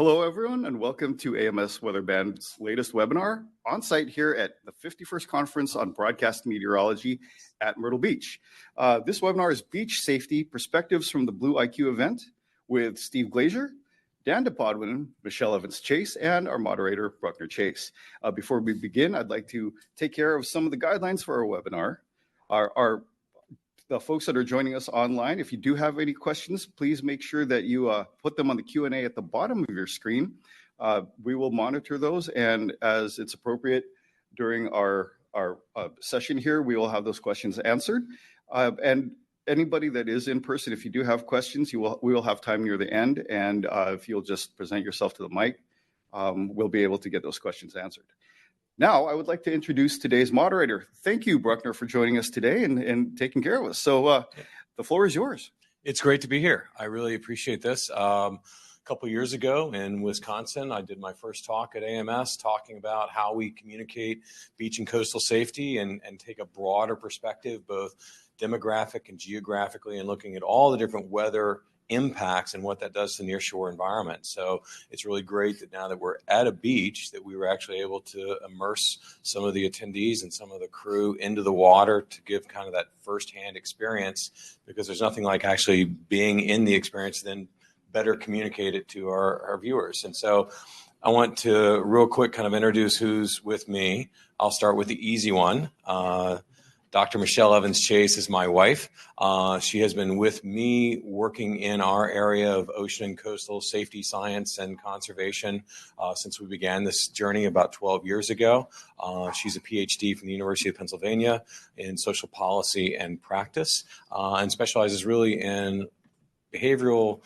Hello, everyone, and welcome to AMS Weather Band's latest webinar on site here at the 51st Conference on Broadcast Meteorology at Myrtle Beach. This webinar is Beach Safety Perspectives from the Blue IQ event with Steve Glazier, Dan DePodwin, Michelle Evans-Chase, and our moderator, Bruckner Chase. Before we begin, I'd like to take care of some of the guidelines for our webinar. The folks that are joining us online, if you do have any questions, please make sure that you put them on the Q&A at the bottom of your screen. We will monitor those, and as it's appropriate during our session here, we will have those questions answered. And anybody that is in person, if you do have questions, we will have time near the end, and if you'll just present yourself to the mic, we'll be able to get those questions answered. Now, I would like to introduce today's moderator. Thank you, Bruckner, for joining us today and taking care of us. So the floor is yours. It's great to be here. I really appreciate this. A couple of years ago in Wisconsin, I did my first talk at AMS talking about how we communicate beach and coastal safety and take a broader perspective, both demographic and geographically, and looking at all the different weather impacts and what that does to nearshore environment. So it's really great that now that we're at a beach that we were actually able to immerse some of the attendees and some of the crew into the water to give kind of that firsthand experience, because there's nothing like actually being in the experience then better communicate it to our viewers. And so I want to real quick kind of introduce who's with me. I'll start with the easy one. Dr. Michelle Evans-Chase is my wife. She has been with me working in our area of ocean and coastal safety science and conservation since we began this journey about 12 years ago. She's a PhD from the University of Pennsylvania in social policy and practice, and specializes really in behavioral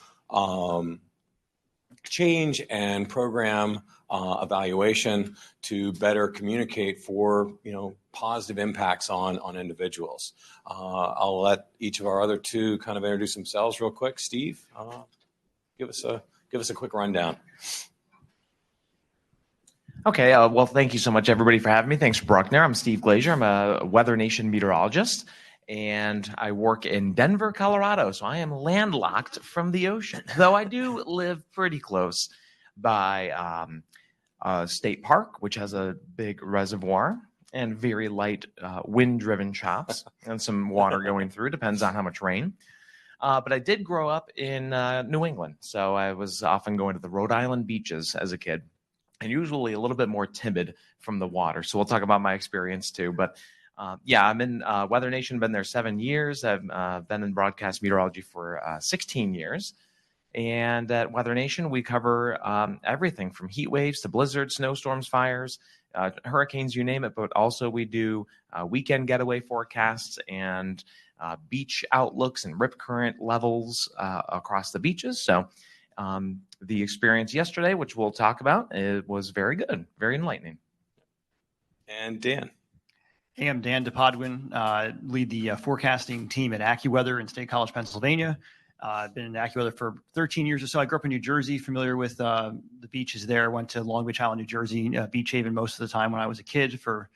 change and program evaluation to better communicate for positive impacts on individuals. I'll let each of our other two kind of introduce themselves real quick. Steve, give us a quick rundown. Okay, well, thank you so much, everybody, for having me. Thanks, Bruckner. I'm Steve Glazier. I'm a Weather Nation meteorologist, and I work in Denver, Colorado, so I am landlocked from the ocean, though I do live pretty close by a state park, which has a big reservoir and very light wind-driven chops and some water going through, depends on how much rain. But I did grow up in New England, so I was often going to the Rhode Island beaches as a kid, and usually a little bit more timid from the water. So we'll talk about my experience too. But yeah, I'm in Weather Nation, been there 7 years. I've been in broadcast meteorology for 16 years. And at Weather Nation, we cover everything from heat waves to blizzards, snowstorms, fires, hurricanes, you name it. But also we do weekend getaway forecasts and beach outlooks and rip current levels across the beaches. So the experience yesterday, which we'll talk about, it was very good, very enlightening. And Dan. Hey, I'm Dan DePodwin, lead the forecasting team at AccuWeather in State College, Pennsylvania. I've been in AccuWeather for 13 years or so. I grew up in New Jersey, familiar with the beaches there. Went to Long Beach Island, New Jersey, Beach Haven most of the time when I was a kid for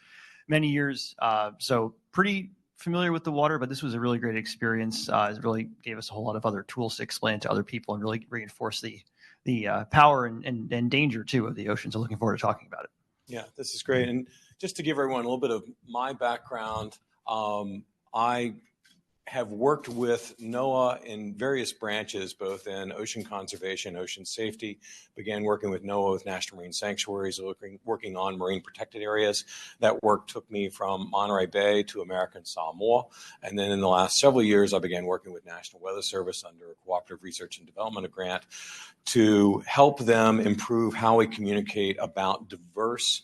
many years. So pretty familiar with the water, but this was a really great experience. It really gave us a whole lot of other tools to explain to other people and really reinforce the power and danger, too, of the ocean. So looking forward to talking about it. Yeah, this is great. And just to give everyone a little bit of my background, I have worked with NOAA in various branches, both in ocean conservation, ocean safety, began working with NOAA with National Marine Sanctuaries, working on marine protected areas. That work took me from Monterey Bay to American Samoa. And then in the last several years, I began working with National Weather Service under a Cooperative Research and Development grant to help them improve how we communicate about diverse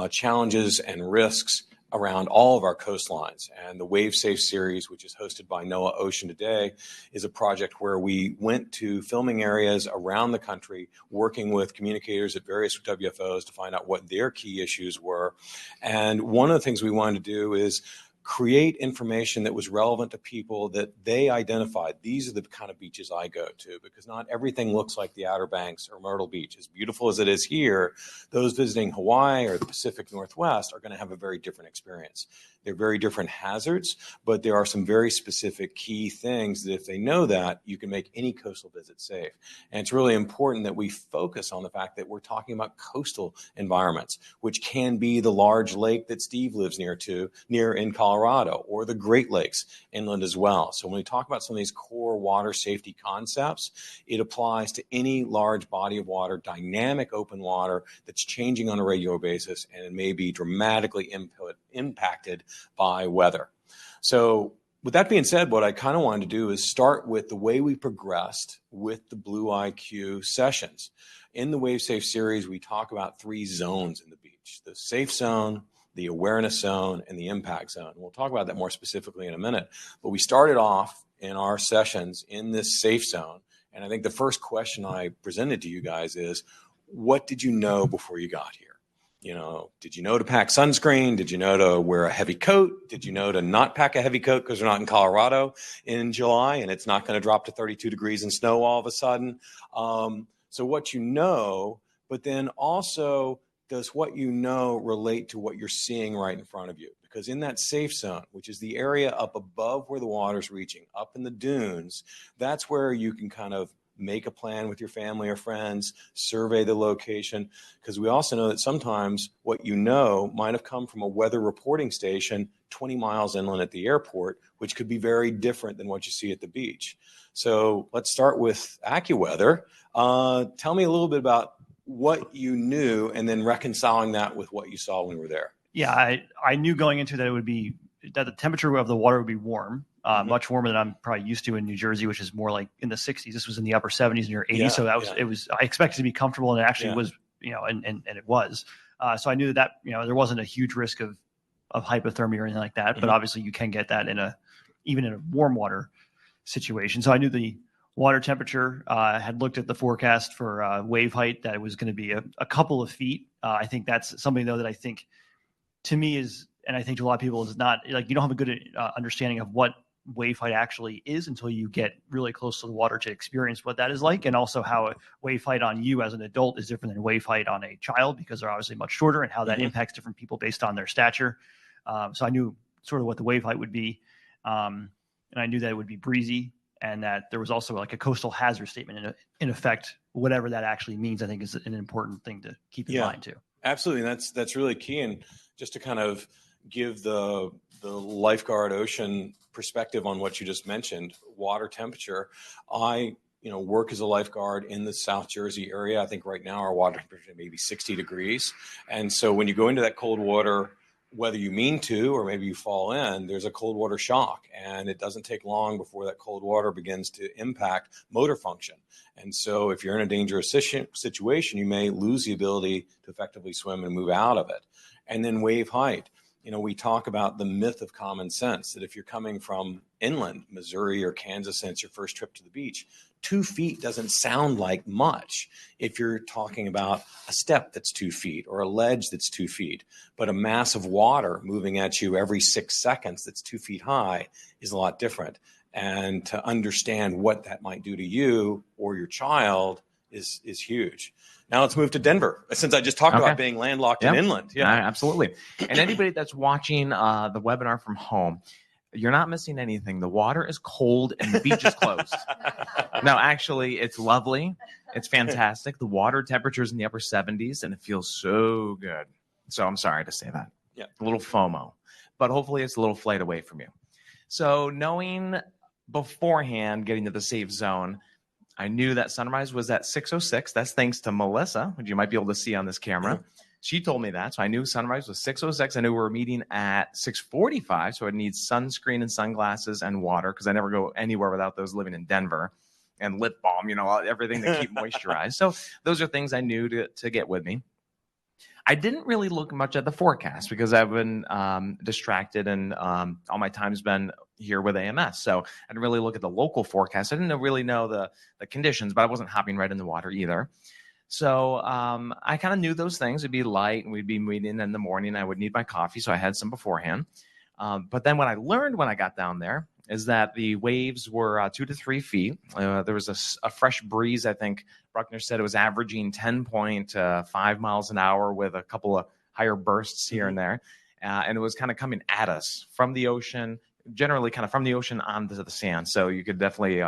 challenges and risks around all of our coastlines. And the Wave Safe series, which is hosted by NOAA Ocean Today, is a project where we went to filming areas around the country, working with communicators at various WFOs to find out what their key issues were. And one of the things we wanted to do is create information that was relevant to people that they identified. These are the kind of beaches I go to, because not everything looks like the Outer Banks or Myrtle Beach. As beautiful as it is here, those visiting Hawaii or the Pacific Northwest are going to have a very different experience. They're very different hazards, but there are some very specific key things that if they know that, you can make any coastal visit safe. And it's really important that we focus on the fact that we're talking about coastal environments, which can be the large lake that Steve lives near in Colorado, or the Great Lakes inland as well. So when we talk about some of these core water safety concepts, it applies to any large body of water, dynamic open water that's changing on a regular basis, and it may be dramatically impacted by weather. So with that being said, what I kind of wanted to do is start with the way we progressed with the Blue IQ sessions. In the Wave Safe series, we talk about 3 zones in the beach: the safe zone, the awareness zone, and the impact zone. We'll talk about that more specifically in a minute. But we started off in our sessions in this safe zone. And I think the first question I presented to you guys is, what did you know before you got here? You know, did you know to pack sunscreen? Did you know to wear a heavy coat? Did you know to not pack a heavy coat because we're not in Colorado in July and it's not going to drop to 32 degrees and snow all of a sudden? So what you know, but then also, does what you know relate to what you're seeing right in front of you? Because in that safe zone, which is the area up above where the water's reaching, up in the dunes, that's where you can kind of make a plan with your family or friends, survey the location, because we also know that sometimes what you know might have come from a weather reporting station 20 miles inland at the airport, which could be very different than what you see at the beach. So let's start with AccuWeather. Tell me a little bit about what you knew and then reconciling that with what you saw when we were there. Yeah, I knew going into that that the temperature of the water would be warm, much warmer than I'm probably used to in New Jersey, which is more like in the 60s. This was in the upper 70s, near 80s. So it was, I expected to be comfortable, and it actually was, and it was. So I knew that, there wasn't a huge risk of hypothermia or anything like that, but obviously you can get that even in a warm water situation. So I knew the water temperature, had looked at the forecast for wave height, that it was going to be a couple of feet. I think that's something, though, that I think to me is, and I think to a lot of people, is not like, you don't have a good understanding of what wave height actually is until you get really close to the water to experience what that is like. And also how a wave height on you as an adult is different than wave height on a child, because they're obviously much shorter, and how that impacts different people based on their stature. So I knew sort of what the wave height would be. And I knew that it would be breezy, and that there was also like a coastal hazard statement in effect. Whatever that actually means, I think is an important thing to keep in mind too. Absolutely. And that's really key. And just to kind of give the lifeguard ocean perspective on what you just mentioned, water temperature, I work as a lifeguard in the South Jersey area. I think right now our water temperature may be 60 degrees. And so when you go into that cold water, whether you mean to or maybe you fall in, there's a cold water shock, and it doesn't take long before that cold water begins to impact motor function. And so if you're in a dangerous situation, you may lose the ability to effectively swim and move out of it. And then wave height. We talk about the myth of common sense, that if you're coming from inland, Missouri or Kansas, and it's your first trip to the beach, 2 feet doesn't sound like much if you're talking about a step that's 2 feet or a ledge that's 2 feet. But a mass of water moving at you every 6 seconds that's 2 feet high is a lot different. And to understand what that might do to you or your child is huge. Now let's move to Denver, since I just talked about being landlocked and inland. Yeah, absolutely. And anybody that's watching the webinar from home, you're not missing anything. The water is cold and the beach is closed. No, actually, it's lovely. It's fantastic. The water temperature is in the upper 70s, and it feels so good. So I'm sorry to say that. Yeah. A little FOMO. But hopefully it's a little flight away from you. So knowing beforehand, getting to the safe zone, I knew that sunrise was at 6:06. That's thanks to Melissa, which you might be able to see on this camera. She told me that. So I knew sunrise was 6:06. I knew we were meeting at 6:45. So I'd need sunscreen and sunglasses and water, because I never go anywhere without those living in Denver, and lip balm, everything to keep moisturized. So those are things I knew to get with me. I didn't really look much at the forecast because I've been distracted, and all my time's been here with AMS. So I didn't really look at the local forecast. I didn't really know the conditions, but I wasn't hopping right in the water either. So I kind of knew those things. It'd be light, and we'd be meeting in the morning. I would need my coffee, so I had some beforehand. But then what I learned when I got down there is that the waves were 2 to 3 feet. There was a fresh breeze. I think Bruckner said it was averaging 10.5 miles an hour with a couple of higher bursts here and there. And it was kind of coming at us from the ocean, generally kind of from the ocean onto the sand. So you could definitely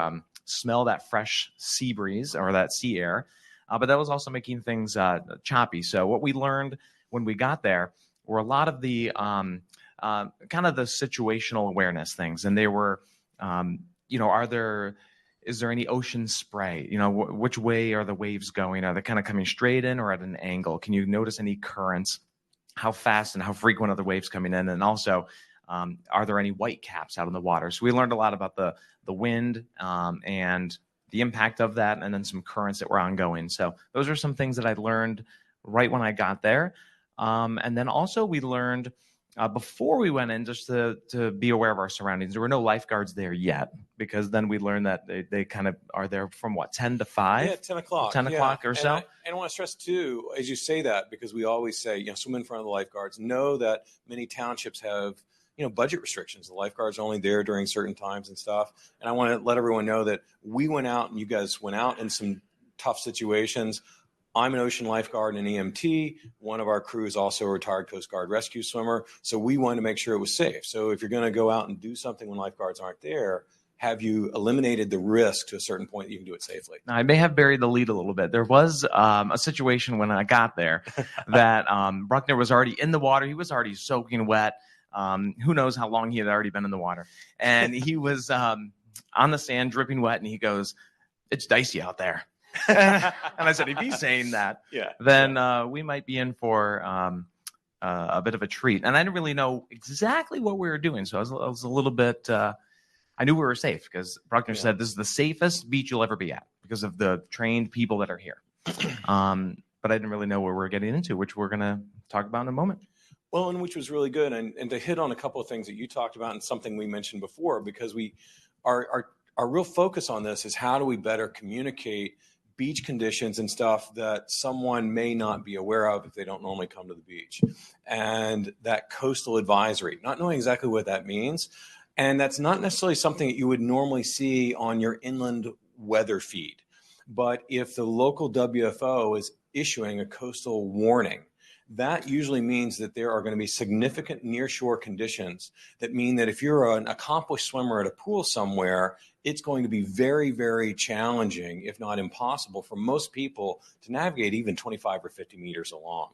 smell that fresh sea breeze or that sea air. But that was also making things choppy. So what we learned when we got there were a lot of the kind of the situational awareness things. And they were, is there any ocean spray? Which way are the waves going? Are they kind of coming straight in or at an angle? Can you notice any currents? How fast and how frequent are the waves coming in? And also, are there any white caps out in the water? So we learned a lot about the wind and the impact of that, and then some currents that were ongoing. So those are some things that I learned right when I got there. And then also we learned before we went in just to be aware of our surroundings. There were no lifeguards there yet, because then we learned that they kind of are there from 10 to 5? Yeah, 10 o'clock. 10 o'clock or so. And I want to stress too, as you say that, because we always say, swim in front of the lifeguards. Know that many townships have budget restrictions. The lifeguards are only there during certain times and stuff. And I want to let everyone know that we went out and you guys went out in some tough situations. I'm an ocean lifeguard and an EMT. One of our crew is also a retired Coast Guard rescue swimmer. So we wanted to make sure it was safe. So if you're going to go out and do something when lifeguards aren't there, have you eliminated the risk to a certain point that you can do it safely? Now, I may have buried the lead a little bit. There was a situation when I got there that Bruckner was already in the water. He was already soaking wet. Who knows how long he had already been in the water. And he was on the sand, dripping wet, and he goes, "It's dicey out there." And I said, if he's saying that, then we might be in for a bit of a treat. And I didn't really know exactly what we were doing. So I was a little bit, I knew we were safe because Bruckner said this is the safest beach you'll ever be at because of the trained people that are here. But I didn't really know what we were getting into, which we're going to talk about in a moment. Well, and which was really good. And to hit on a couple of things that you talked about and something we mentioned before, because our real focus on this is how do we better communicate beach conditions and stuff that someone may not be aware of if they don't normally come to the beach. And that coastal advisory, not knowing exactly what that means. And that's not necessarily something that you would normally see on your inland weather feed. But if the local WFO is issuing a coastal warning, that usually means that there are going to be significant nearshore conditions that mean that if you're an accomplished swimmer at a pool somewhere, it's going to be very, very challenging, if not impossible, for most people to navigate even 25 or 50 meters along.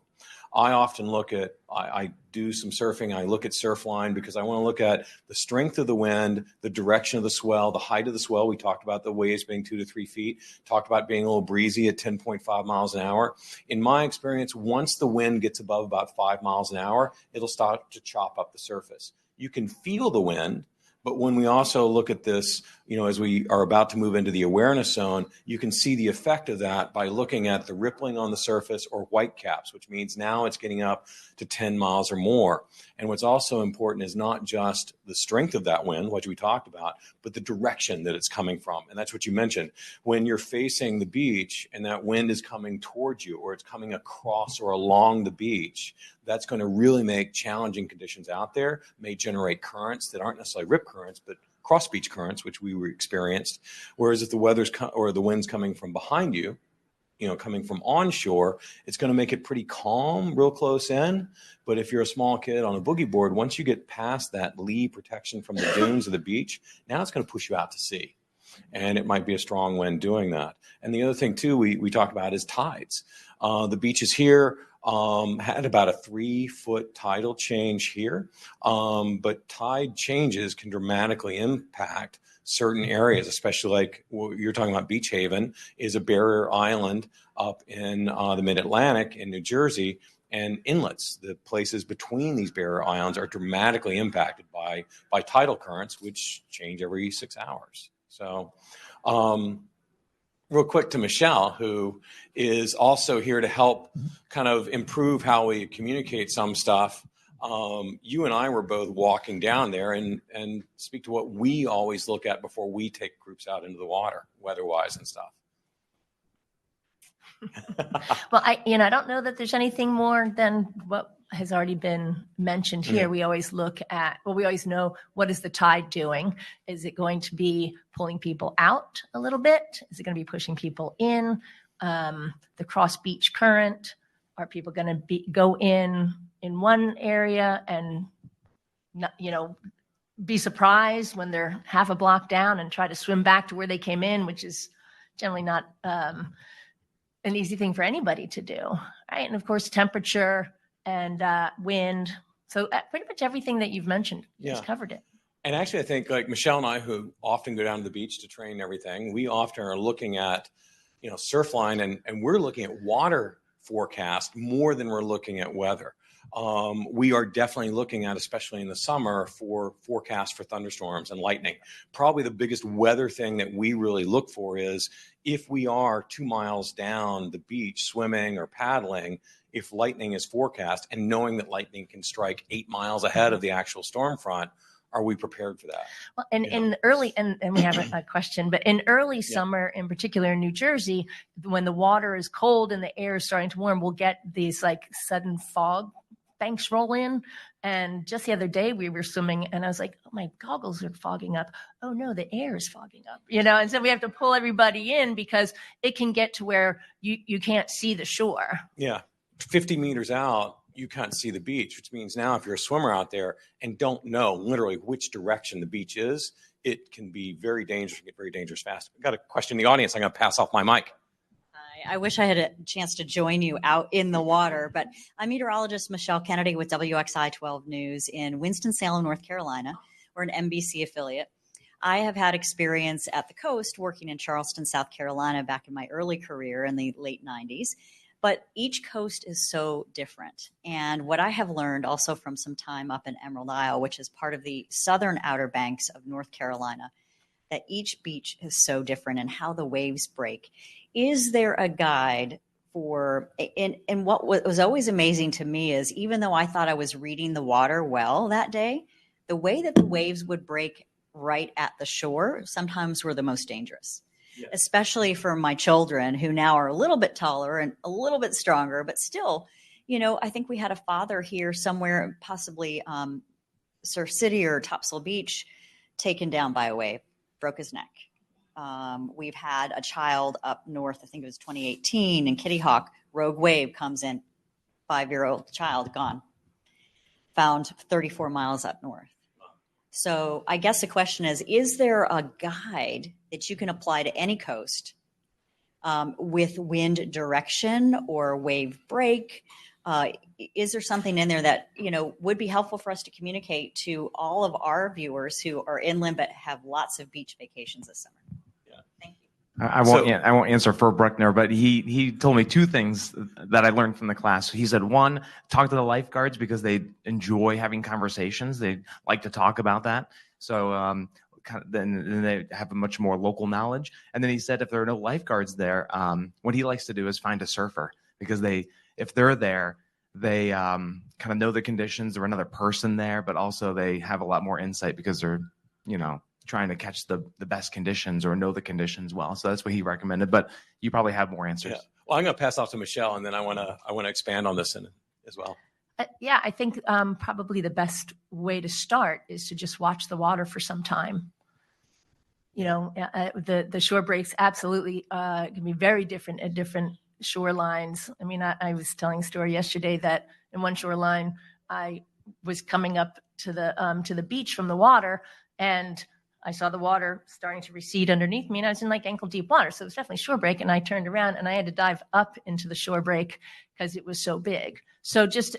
I often look at, I do some surfing, I look at surf line because I want to look at the strength of the wind, the direction of the swell, the height of the swell. We talked about the waves being 2 to 3 feet, talked about being a little breezy at 10.5 miles an hour. In my experience, once the wind gets above about 5 miles an hour, it'll start to chop up the surface. You can feel the wind, but when we also look at this, as we are about to move into the awareness zone, you can see the effect of that by looking at the rippling on the surface or white caps, which means now it's getting up to 10 miles or more. And what's also important is not just the strength of that wind, which we talked about, but the direction that it's coming from. And that's what you mentioned. When you're facing the beach and that wind is coming towards you or it's coming across or along the beach, that's going to really make challenging conditions out there, may generate currents that aren't necessarily rip currents, but cross beach currents, which we experienced. Whereas if the weather's or the wind's coming from behind you, coming from onshore, it's going to make it pretty calm, real close in. But if you're a small kid on a boogie board, once you get past that lee protection from the dunes of the beach, now it's going to push you out to sea. And it might be a strong wind doing that. And the other thing, too, we talked about is tides. The beaches here had about a 3-foot tidal change here. But tide changes can dramatically impact certain areas, especially like what you're talking about. Beach Haven is a barrier island up in the mid-Atlantic in New Jersey, and inlets, the places between these barrier islands, are dramatically impacted by tidal currents, which change every 6 hours. So real quick to Michelle, who is also here to help kind of improve how we communicate some stuff. You and I were both walking down there and speak to what we always look at before we take groups out into the water, weather-wise and stuff. Well, I don't know that there's anything more than what has already been mentioned here. We always look at, we always know, what is the tide doing? Is it going to be pulling people out a little bit? Is it going to be pushing people in? The cross beach current, are people going to go in one area and not, be surprised when they're half a block down and try to swim back to where they came in, which is generally not an easy thing for anybody to do, right? And of course, temperature and wind. So pretty much everything that you've mentioned, just covered it. And actually, I think like Michelle and I, who often go down to the beach to train and everything, we often are looking at, Surfline, and we're looking at water forecast more than we're looking at weather. We are definitely looking at, especially in the summer, for forecasts for thunderstorms and lightning. Probably the biggest weather thing that we really look for is if we are 2 miles down the beach swimming or paddling, if lightning is forecast, and knowing that lightning can strike 8 miles ahead of the actual storm front, are we prepared for that? Well, and in early, and we have a question, but in early summer, in particular in New Jersey, when the water is cold and the air is starting to warm, we'll get these like sudden fog banks roll in. And just the other day we were swimming and I was like, oh, my goggles are fogging up. Oh no, the air is fogging up, and so we have to pull everybody in because it can get to where you can't see the shore. Yeah. 50 meters out, you can't see the beach, which means now if you're a swimmer out there and don't know literally which direction the beach is, it can be very dangerous, get very dangerous fast. I've got a question in the audience. I'm going to pass off my mic. I wish I had a chance to join you out in the water, but I'm meteorologist Michelle Kennedy with WXI 12 News in Winston-Salem, North Carolina. We're an NBC affiliate. I have had experience at the coast working in Charleston, South Carolina back in my early career in the late 90s. But each coast is so different. And what I have learned also from some time up in Emerald Isle, which is part of the southern Outer Banks of North Carolina, that each beach is so different and how the waves break. Is there a guide for, and what was always amazing to me is even though I thought I was reading the water well that day, the way that the waves would break right at the shore sometimes were the most dangerous. Yes. Especially for my children who now are a little bit taller and a little bit stronger, but still, I think we had a father here somewhere, possibly Surf City or Topsail Beach, taken down by a wave, broke his neck. We've had a child up north, I think it was 2018, in Kitty Hawk, rogue wave comes in, 5-year-old child gone, found 34 miles up north. So I guess the question is there a guide that you can apply to any coast with wind direction or wave break? Is there something in there that, would be helpful for us to communicate to all of our viewers who are inland but have lots of beach vacations this summer? Yeah. Thank you. I won't answer for Bruckner, but he told me two things that I learned from the class. He said, one, talk to the lifeguards because they enjoy having conversations. They like to talk about that. So then they have a much more local knowledge. And then he said, if there are no lifeguards there, what he likes to do is find a surfer because if they're there, they kind of know the conditions. There's another person there, but also they have a lot more insight because they're, trying to catch the best conditions or know the conditions well. So that's what he recommended, but you probably have more answers. Yeah. Well, I'm going to pass off to Michelle and then I want to expand on this as well. I think probably the best way to start is to just watch the water for some time. The shore breaks absolutely can be very different at different shorelines. I mean, I was telling a story yesterday that in one shoreline, I was coming up to the beach from the water and I saw the water starting to recede underneath me and I was in like ankle deep water. So it was definitely shore break. And I turned around and I had to dive up into the shore break because it was so big. So just,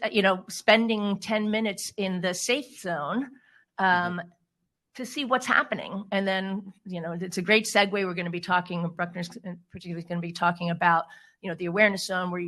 spending 10 minutes in the safe zone to see what's happening. And then, it's a great segue. We're going to be talking, Bruckner's particularly going to be talking about, the awareness zone where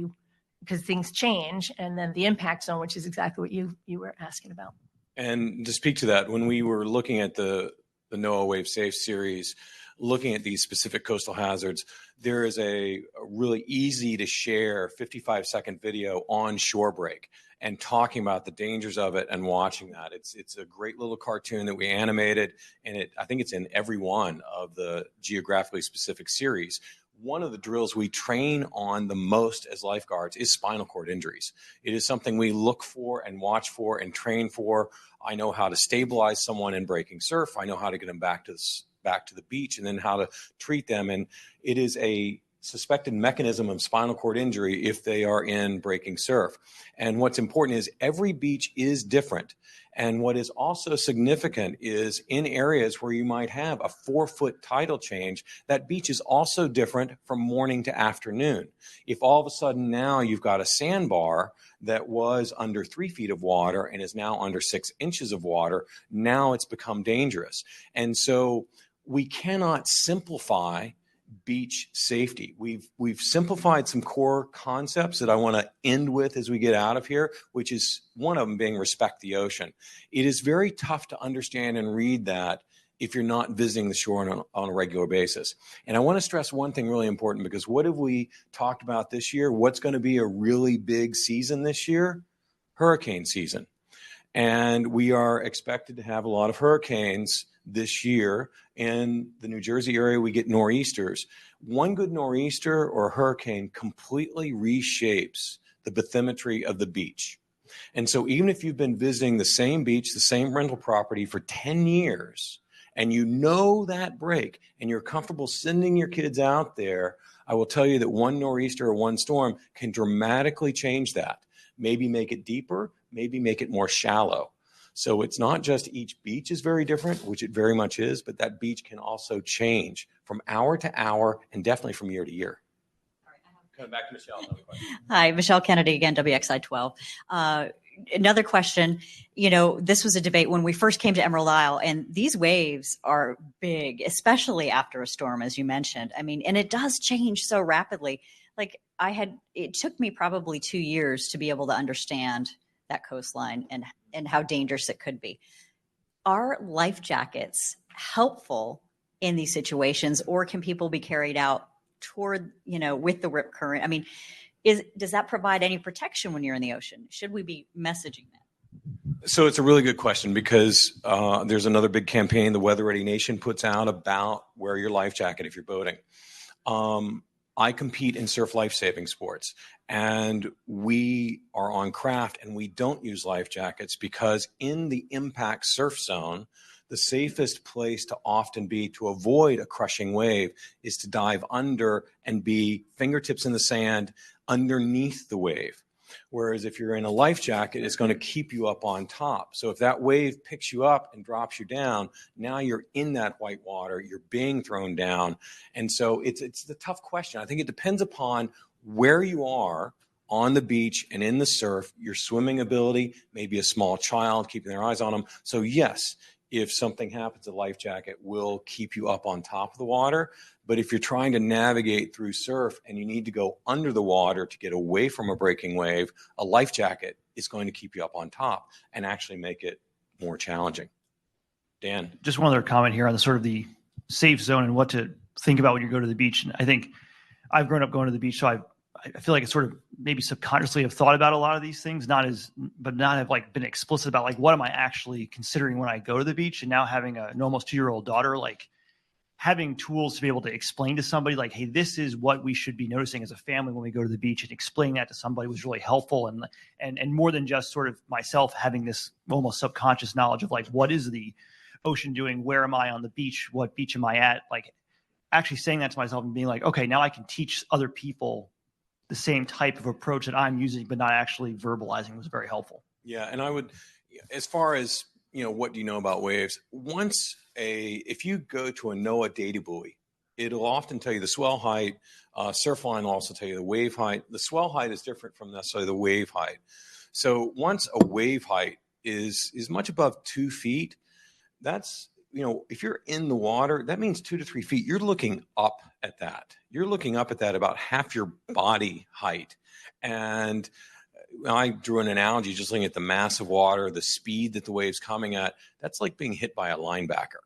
because things change, and then the impact zone, which is exactly what you were asking about. And to speak to that, when we were looking at the NOAA Wave Safe series, looking at these specific coastal hazards, there is a really easy to share 55-second video on shore break and talking about the dangers of it and watching that. It's a great little cartoon that we animated, and I think it's in every one of the geographically specific series one of the drills we train on the most as lifeguards is spinal cord injuries. It is something we look for and watch for and train for. I know how to stabilize someone in breaking surf. I know how to get them back to the beach, and then how to treat them. And it is a suspected mechanism of spinal cord injury if they are in breaking surf. And what's important is every beach is different. And what is also significant is in areas where you might have a 4-foot tidal change, that beach is also different from morning to afternoon. If all of a sudden now you've got a sandbar that was under 3 feet of water and is now under 6 inches of water, now it's become dangerous. And so we cannot simplify beach safety. We've simplified some core concepts that I want to end with as we get out of here, which is one of them being respect the ocean. It is very tough to understand and read that if you're not visiting the shore on a regular basis. And I want to stress one thing really important, because what have we talked about this year? What's going to be a really big season this year? Hurricane season. And we are expected to have a lot of hurricanes this year. In the New Jersey area, we get nor'easters. One good nor'easter or hurricane completely reshapes the bathymetry of the beach. And so even if you've been visiting the same beach, the same rental property for 10 years, and you know that break, and you're comfortable sending your kids out there, I will tell you that one nor'easter or one storm can dramatically change that. Maybe make it deeper, maybe make it more shallow. So it's not just each beach is very different, which it very much is, but that beach can also change from hour to hour and definitely from year to year. Coming back to Michelle. Another question. Hi, Michelle Kennedy again, WXI 12. Another question, this was a debate when we first came to Emerald Isle, and these waves are big, especially after a storm, as you mentioned. I mean, and it does change so rapidly. Like it took me probably 2 years to be able to understand that coastline and how dangerous it could be. Are life jackets helpful in these situations, or can people be carried out toward, with the rip current? I mean, does that provide any protection when you're in the ocean? Should we be messaging that? So it's a really good question, because there's another big campaign the Weather Ready Nation puts out about wear your life jacket if you're boating. I compete in surf life-saving sports, and we are on craft and we don't use life jackets because in the impact surf zone, the safest place to often be to avoid a crushing wave is to dive under and be fingertips in the sand underneath the wave. Whereas if you're in a life jacket, it's going to keep you up on top. So if that wave picks you up and drops you down, now you're in that white water, you're being thrown down. And so it's the tough question. I think it depends upon where you are on the beach and in the surf, your swimming ability, maybe a small child keeping their eyes on them. So yes, if something happens, a life jacket will keep you up on top of the water. But if you're trying to navigate through surf and you need to go under the water to get away from a breaking wave, a life jacket is going to keep you up on top and actually make it more challenging. Dan. Just one other comment here on the sort of the safe zone and what to think about when you go to the beach. And I think I've grown up going to the beach, so I feel like it's sort of maybe subconsciously have thought about a lot of these things, but not have like been explicit about like, what am I actually considering when I go to the beach? And now having an almost 2-year-old daughter, like having tools to be able to explain to somebody like, hey, this is what we should be noticing as a family when we go to the beach, and explaining that to somebody was really helpful. And more than just sort of myself having this almost subconscious knowledge of like, what is the ocean doing? Where am I on the beach? What beach am I at? Like actually saying that to myself and being like, okay, now I can teach other people the same type of approach that I'm using, but not actually verbalizing, was very helpful. Yeah. And I would, as far as, what do you know about waves? If you go to a NOAA data buoy, it'll often tell you the swell height. Surfline will also tell you the wave height. The swell height is different from necessarily the wave height. So once a wave height is much above 2 feet, that's, if you're in the water, that means 2 to 3 feet. You're looking up at that. You're looking up at that about half your body height. And I drew an analogy just looking at the mass of water, the speed that the wave's coming at. That's like being hit by a linebacker.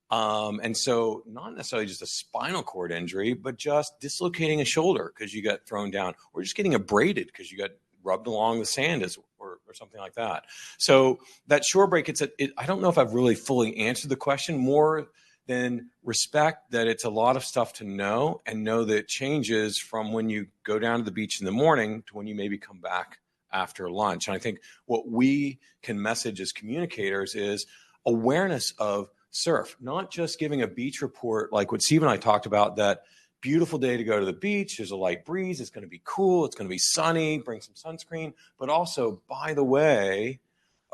And so not necessarily just a spinal cord injury, but just dislocating a shoulder because you got thrown down, or just getting abraded because you got rubbed along the sand or something like that. So that shore break, I don't know if I've really fully answered the question. More then respect that it's a lot of stuff to know, and know that it changes from when you go down to the beach in the morning to when you maybe come back after lunch. And I think what we can message as communicators is awareness of surf, not just giving a beach report like what Steve and I talked about, that beautiful day to go to the beach, there's a light breeze, it's going to be cool, it's going to be sunny, bring some sunscreen, but also, by the way,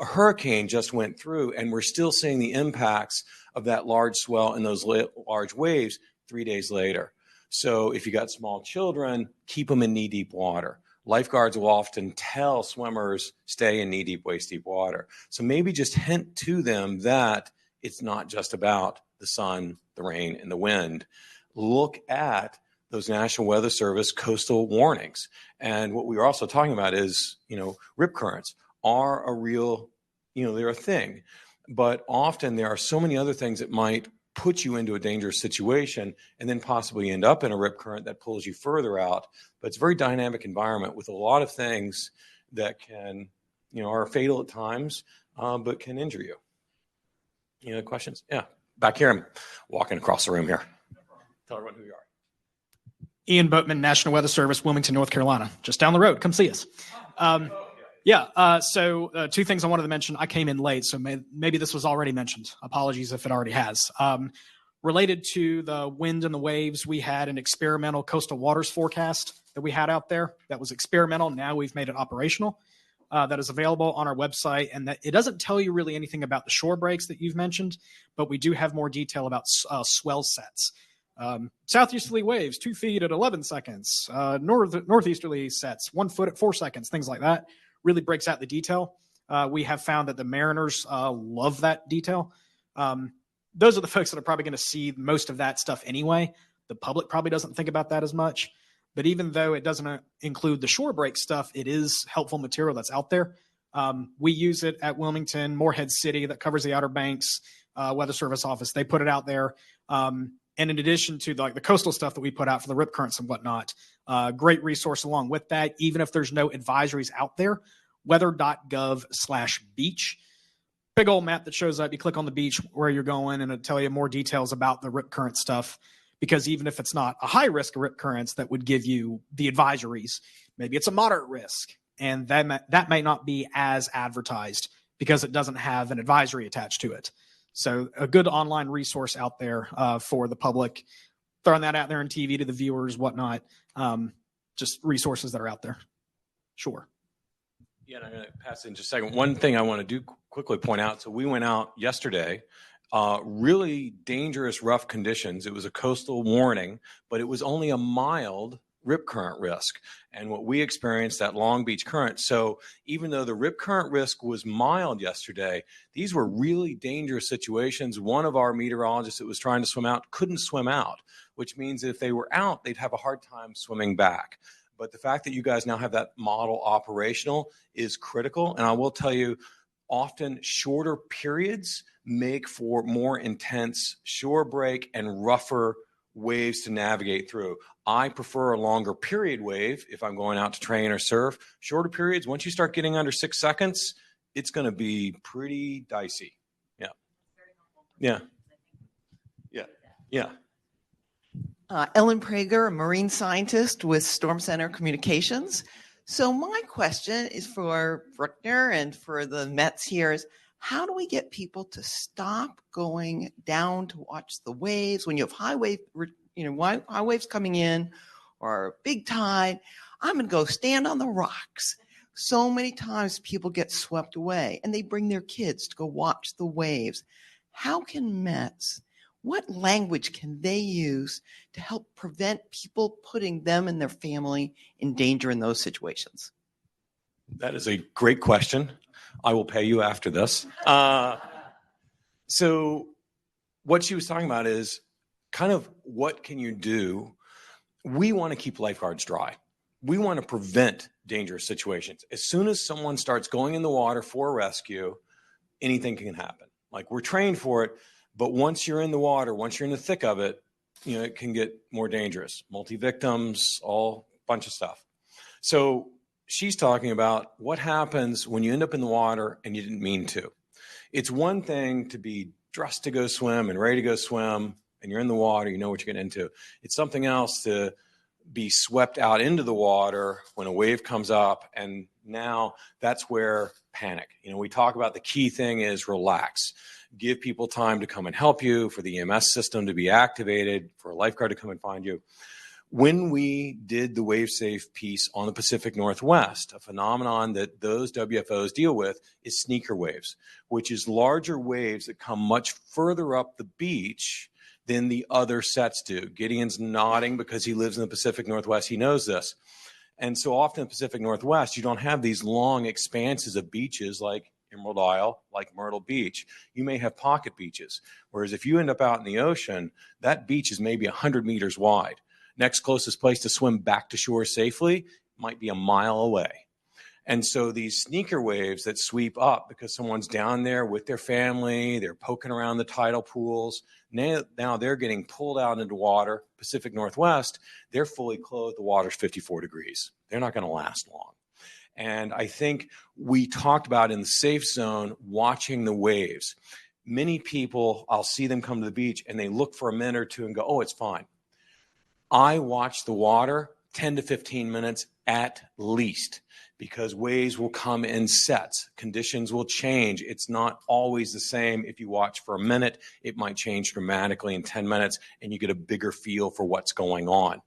a hurricane just went through and we're still seeing the impacts of that large swell and those large waves 3 days later. So if you got small children, keep them in knee-deep water. Lifeguards will often tell swimmers, stay in knee-deep, waist-deep water. So maybe just hint to them that it's not just about the sun, the rain, and the wind. Look at those National Weather Service coastal warnings. And what we were also talking about is, rip currents are a real, they're a thing. But often there are so many other things that might put you into a dangerous situation and then possibly end up in a rip current that pulls you further out. But it's a very dynamic environment with a lot of things that can, are fatal at times, but can injure you. Any other questions? Yeah, back here. I'm walking across the room here. Tell everyone who you are. Ian Boatman, National Weather Service, Wilmington, North Carolina. Just down the road. Come see us. So two things I wanted to mention. I came in late, so maybe this was already mentioned. Apologies if it already has. Related to the wind and the waves, we had an experimental coastal waters forecast that we had out there. That was experimental. Now we've made it operational. That is available on our website, and that it doesn't tell you really anything about the shore breaks that you've mentioned, but we do have more detail about swell sets. Southeasterly waves, 2 feet at 11 seconds, northeasterly sets, 1 foot at 4 seconds, things like that. Really breaks out the detail. We have found that the mariners love that detail. Those are the folks that are probably going to see most of that stuff anyway. The public probably doesn't think about that as much. But even though it doesn't include the shore break stuff, it is helpful material that's out there. We use it at Wilmington, Morehead City, that covers the Outer Banks Weather Service office. They put it out there. And in addition to the coastal stuff that we put out for the rip currents and whatnot, great resource along with that. Even if there's no advisories out there, weather.gov/beach. Big old map that shows up. You click on the beach where you're going, and it'll tell you more details about the rip current stuff. Because even if it's not a high risk of rip currents that would give you the advisories, maybe it's a moderate risk. And that may not be as advertised because it doesn't have an advisory attached to it. So a good online resource out there for the public, throwing that out there on TV to the viewers, whatnot, just resources that are out there. Sure. Yeah, and I'm going to pass it in just a second. One thing I want to do quickly point out. So we went out yesterday, really dangerous, rough conditions. It was a coastal warning, but it was only a mild rip current risk. And what we experienced, that Long Beach current. So even though the rip current risk was mild yesterday, these were really dangerous situations. One of our meteorologists that was trying to swim out couldn't swim out, which means if they were out, they'd have a hard time swimming back. But the fact that you guys now have that model operational is critical. And I will tell you, often shorter periods make for more intense shore break and rougher waves to navigate through. I prefer a longer period wave if I'm going out to train or surf. Shorter periods, once you start getting under 6 seconds, it's going to be pretty dicey. Yeah. Ellen Prager, a marine scientist with Storm Center Communications. So my question is for Bruckner and for the Mets here is, how do we get people to stop going down to watch the waves when you have high waves coming in or big tide? I'm going to go stand on the rocks. So many times people get swept away and they bring their kids to go watch the waves. How can Mets, what language can they use to help prevent people putting them and their family in danger in those situations? That is a great question. I will pay you after this. So what she was talking about is kind of what can you do? We want to keep lifeguards dry. We want to prevent dangerous situations. As soon as someone starts going in the water for a rescue, anything can happen. Like, we're trained for it, but once you're in the water, once you're in the thick of it, it can get more dangerous. Multi-victims, all bunch of stuff. So she's talking about what happens when you end up in the water and you didn't mean to. It's one thing to be dressed to go swim and ready to go swim, and you're in the water, you know what you're getting into. It's something else to be swept out into the water when a wave comes up, and now that's where panic. We talk about the key thing is relax. Give people time to come and help you, for the EMS system to be activated, for a lifeguard to come and find you. When we did the wave safe piece on the Pacific Northwest, a phenomenon that those WFOs deal with is sneaker waves, which is larger waves that come much further up the beach than the other sets do. Gideon's nodding because he lives in the Pacific Northwest. He knows this. And so often in the Pacific Northwest, you don't have these long expanses of beaches like Emerald Isle, like Myrtle Beach. You may have pocket beaches. Whereas if you end up out in the ocean, that beach is maybe 100 meters wide. Next closest place to swim back to shore safely might be a mile away. And so these sneaker waves that sweep up because someone's down there with their family, they're poking around the tidal pools. Now they're getting pulled out into water. Pacific Northwest, they're fully clothed. The water's 54 degrees. They're not going to last long. And I think we talked about in the safe zone, watching the waves. Many people, I'll see them come to the beach and they look for a minute or two and go, oh, it's fine. I watch the water 10 to 15 minutes at least, because waves will come in sets. Conditions will change. It's not always the same. If you watch for a minute, it might change dramatically in 10 minutes, and you get a bigger feel for what's going on.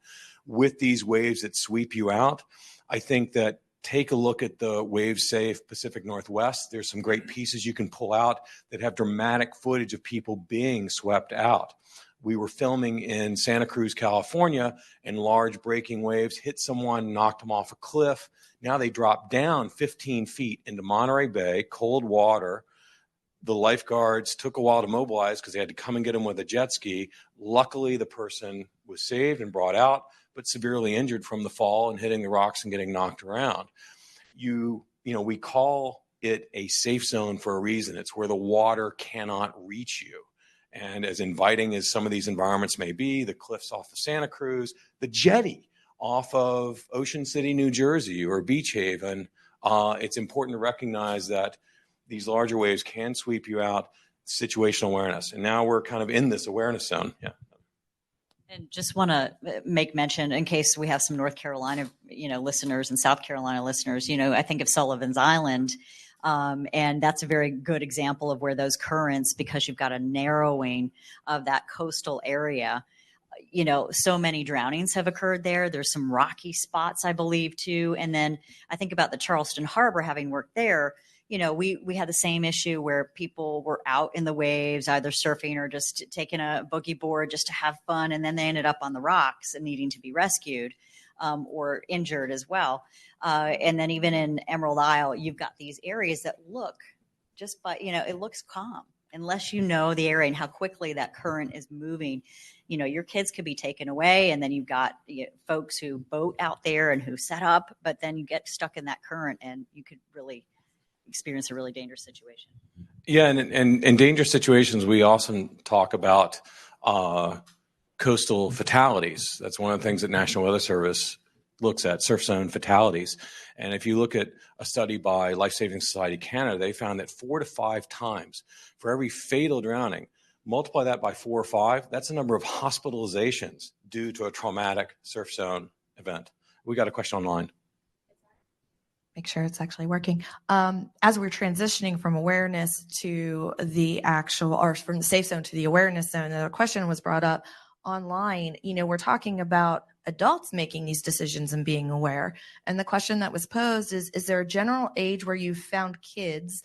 With these waves that sweep you out, I think that take a look at the Wave Safe Pacific Northwest. There's some great pieces you can pull out that have dramatic footage of people being swept out. We were filming in Santa Cruz, California, and large breaking waves hit someone, knocked them off a cliff. Now they dropped down 15 feet into Monterey Bay, cold water. The lifeguards took a while to mobilize because they had to come and get them with a jet ski. Luckily, the person was saved and brought out, but severely injured from the fall and hitting the rocks and getting knocked around. We call it a safe zone for a reason. It's where the water cannot reach you. And as inviting as some of these environments may be, the cliffs off of Santa Cruz, the jetty off of Ocean City, New Jersey, or Beach Haven, it's important to recognize that these larger waves can sweep you out. Situational awareness. And now we're kind of in this awareness zone. Yeah. And just want to make mention, in case we have some North Carolina, listeners and South Carolina listeners, I think of Sullivan's Island. And that's a very good example of where those currents, because you've got a narrowing of that coastal area, so many drownings have occurred there. There's some rocky spots, I believe, too. And then I think about the Charleston Harbor, having worked there, we had the same issue where people were out in the waves, either surfing or just taking a boogie board just to have fun. And then they ended up on the rocks and needing to be rescued. Or injured as well. And then even in Emerald Isle, you've got these areas that look it looks calm unless you know the area and how quickly that current is moving. Your kids could be taken away, and then you've got folks who boat out there and who set up, but then you get stuck in that current and you could really experience a really dangerous situation. Yeah, and in dangerous situations, we often talk about coastal fatalities. That's one of the things that National Weather Service looks at, surf zone fatalities. And if you look at a study by Life Saving Society Canada, they found that 4 to 5 times for every fatal drowning, multiply that by 4 or 5, that's the number of hospitalizations due to a traumatic surf zone event. We got a question online. Make sure it's actually working. As we're transitioning from awareness to the actual, or from the safe zone to the awareness zone, the question was brought up online. We're talking about adults making these decisions and being aware. And the question that was posed is there a general age where you found kids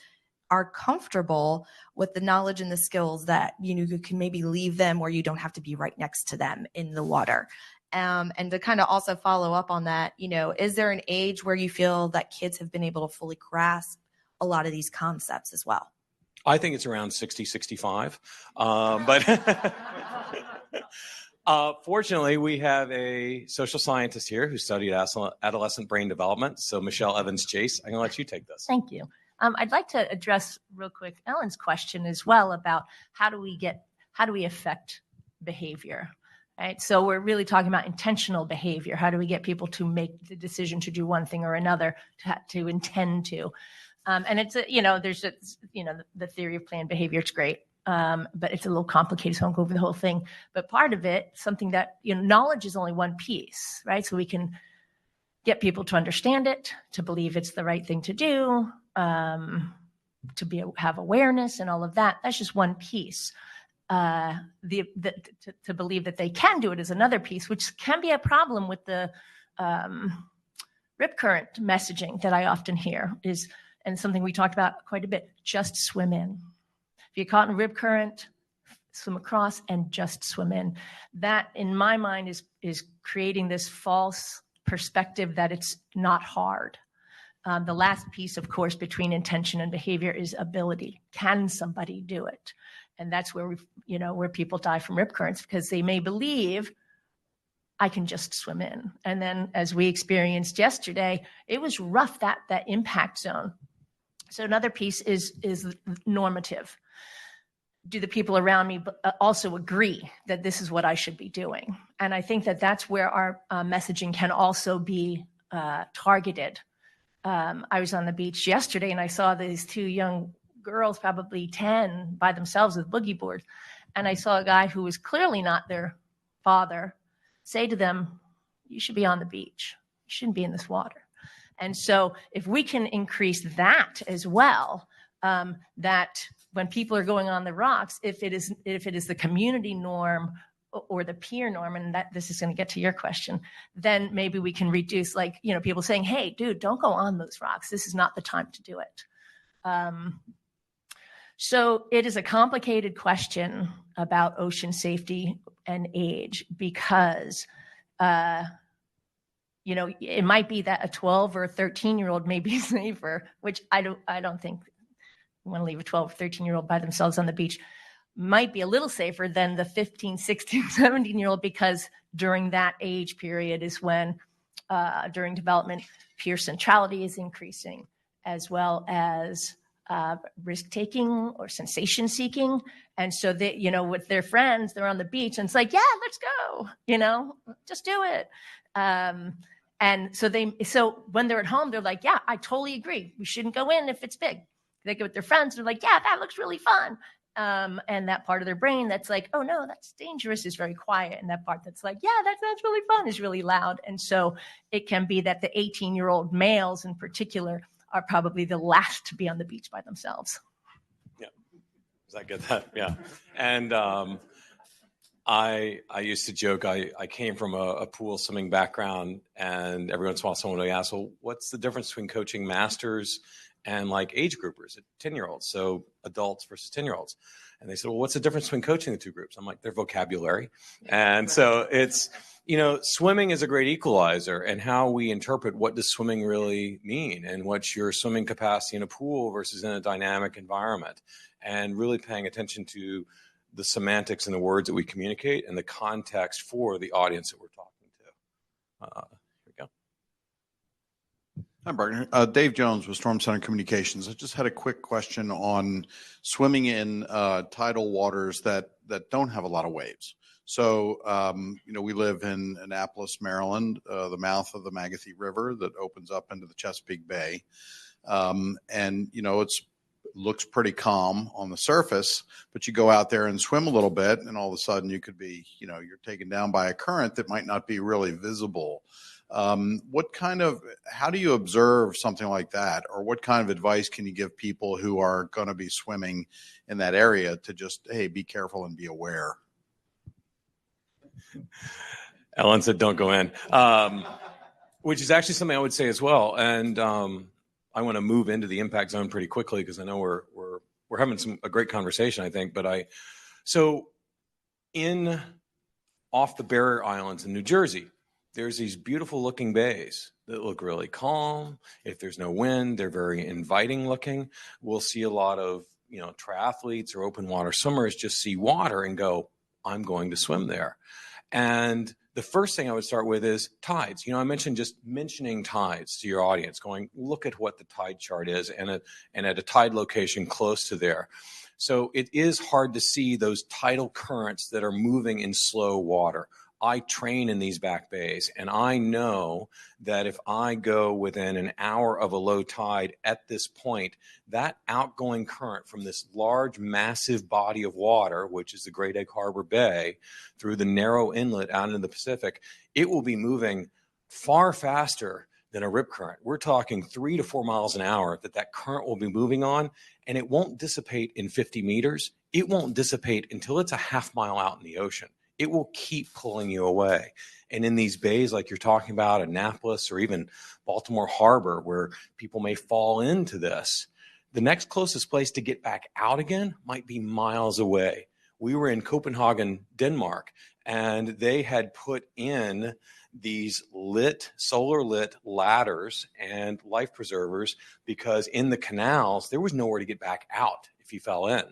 are comfortable with the knowledge and the skills that, you can maybe leave them where you don't have to be right next to them in the water? And to kind of also follow up on that, is there an age where you feel that kids have been able to fully grasp a lot of these concepts as well? I think it's around 60, 65. But fortunately, we have a social scientist here who studied adolescent brain development. So Michelle Evans-Chase, I'm going to let you take this. Thank you. I'd like to address real quick Ellen's question as well about how do we affect behavior? Right. So we're really talking about intentional behavior. How do we get people to make the decision to do one thing or another, to intend to? And it's, there's, the theory of planned behavior. It's great. but it's a little complicated, so I won't go over the whole thing. But part of it, something that, knowledge is only one piece, right? So we can get people to understand it, to believe it's the right thing to do, have awareness and all of that. That's just one piece. To believe that they can do it is another piece, which can be a problem with the rip current messaging that I often hear and something we talked about quite a bit, just swim in. If you're caught in rip current, swim across and just swim in. That, in my mind, is creating this false perspective that it's not hard. The last piece, of course, between intention and behavior is ability. Can somebody do it? And that's where where people die from rip currents, because they may believe I can just swim in. And then, as we experienced yesterday, it was rough, that impact zone. So another piece is normative. Do the people around me also agree that this is what I should be doing? And I think that that's where our messaging can also be targeted. I was on the beach yesterday and I saw these two young girls, probably 10, by themselves with boogie boards. And I saw a guy who was clearly not their father say to them, you should be on the beach. You shouldn't be in this water. And so if we can increase that as well, that when people are going on the rocks, if it is the community norm or the peer norm, and that this is going to get to your question, then maybe we can reduce, people saying, hey, dude, don't go on those rocks. This is not the time to do it. So it is a complicated question about ocean safety and age, because it might be that a 12 or a 13-year-old may be safer, which I don't think we want to leave a 12 or 13-year-old by themselves on the beach. Might be a little safer than the 15, 16, 17-year-old, because during that age period is when, during development, peer centrality is increasing, as well as risk-taking or sensation-seeking. And so they, with their friends, they're on the beach and it's like, yeah, let's go, just do it. And so when they're at home, they're like, yeah, I totally agree. We shouldn't go in if it's big. They go with their friends. They're like, yeah, that looks really fun. And that part of their brain that's like, oh no, that's dangerous, is very quiet. And that part that's like, yeah, that's really fun, is really loud. And so it can be that the 18-year-old males in particular are probably the last to be on the beach by themselves. Yeah. Does that get that? Yeah. And I used to joke, I came from a pool swimming background, and every once in a while someone would ask, well, what's the difference between coaching masters and age groupers at 10-year-olds, so adults versus 10-year-olds? And they said, well, what's the difference between coaching the two groups? I'm like, their vocabulary. And so it's, swimming is a great equalizer, and how we interpret what does swimming really mean, and what's your swimming capacity in a pool versus in a dynamic environment, and really paying attention to the semantics and the words that we communicate and the context for the audience that we're talking to. Here we go. Hi, Bartner. Dave Jones with Storm Center Communications. I just had a quick question on swimming in tidal waters that don't have a lot of waves. So, we live in Annapolis, Maryland, the mouth of the Magathie River that opens up into the Chesapeake Bay. It looks pretty calm on the surface, but you go out there and swim a little bit, and all of a sudden you could be, you're taken down by a current that might not be really visible. How do you observe something like that? Or what kind of advice can you give people who are going to be swimming in that area to just, hey, be careful and be aware? Ellen said, don't go in, which is actually something I would say as well. And I want to move into the impact zone pretty quickly, because I know we're having a great conversation, I think. But off the Barrier Islands in New Jersey, there's these beautiful looking bays that look really calm. If there's no wind, they're very inviting looking. We'll see a lot of, triathletes or open water swimmers just see water and go, I'm going to swim there. And the first thing I would start with is tides. I mentioned just mentioning tides to your audience, going, look at what the tide chart is, and at a tide location close to there. So it is hard to see those tidal currents that are moving in slow water. I train in these back bays, and I know that if I go within an hour of a low tide at this point, that outgoing current from this large, massive body of water, which is the Great Egg Harbor Bay, through the narrow inlet out into the Pacific, it will be moving far faster than a rip current. We're talking 3 to 4 miles an hour that current will be moving on, and it won't dissipate in 50 meters. It won't dissipate until it's a half mile out in the ocean. It will keep pulling you away. And in these bays, like you're talking about, Annapolis or even Baltimore Harbor, where people may fall into this, the next closest place to get back out again might be miles away. We were in Copenhagen, Denmark, and they had put in these solar lit ladders and life preservers because in the canals, there was nowhere to get back out if you fell in.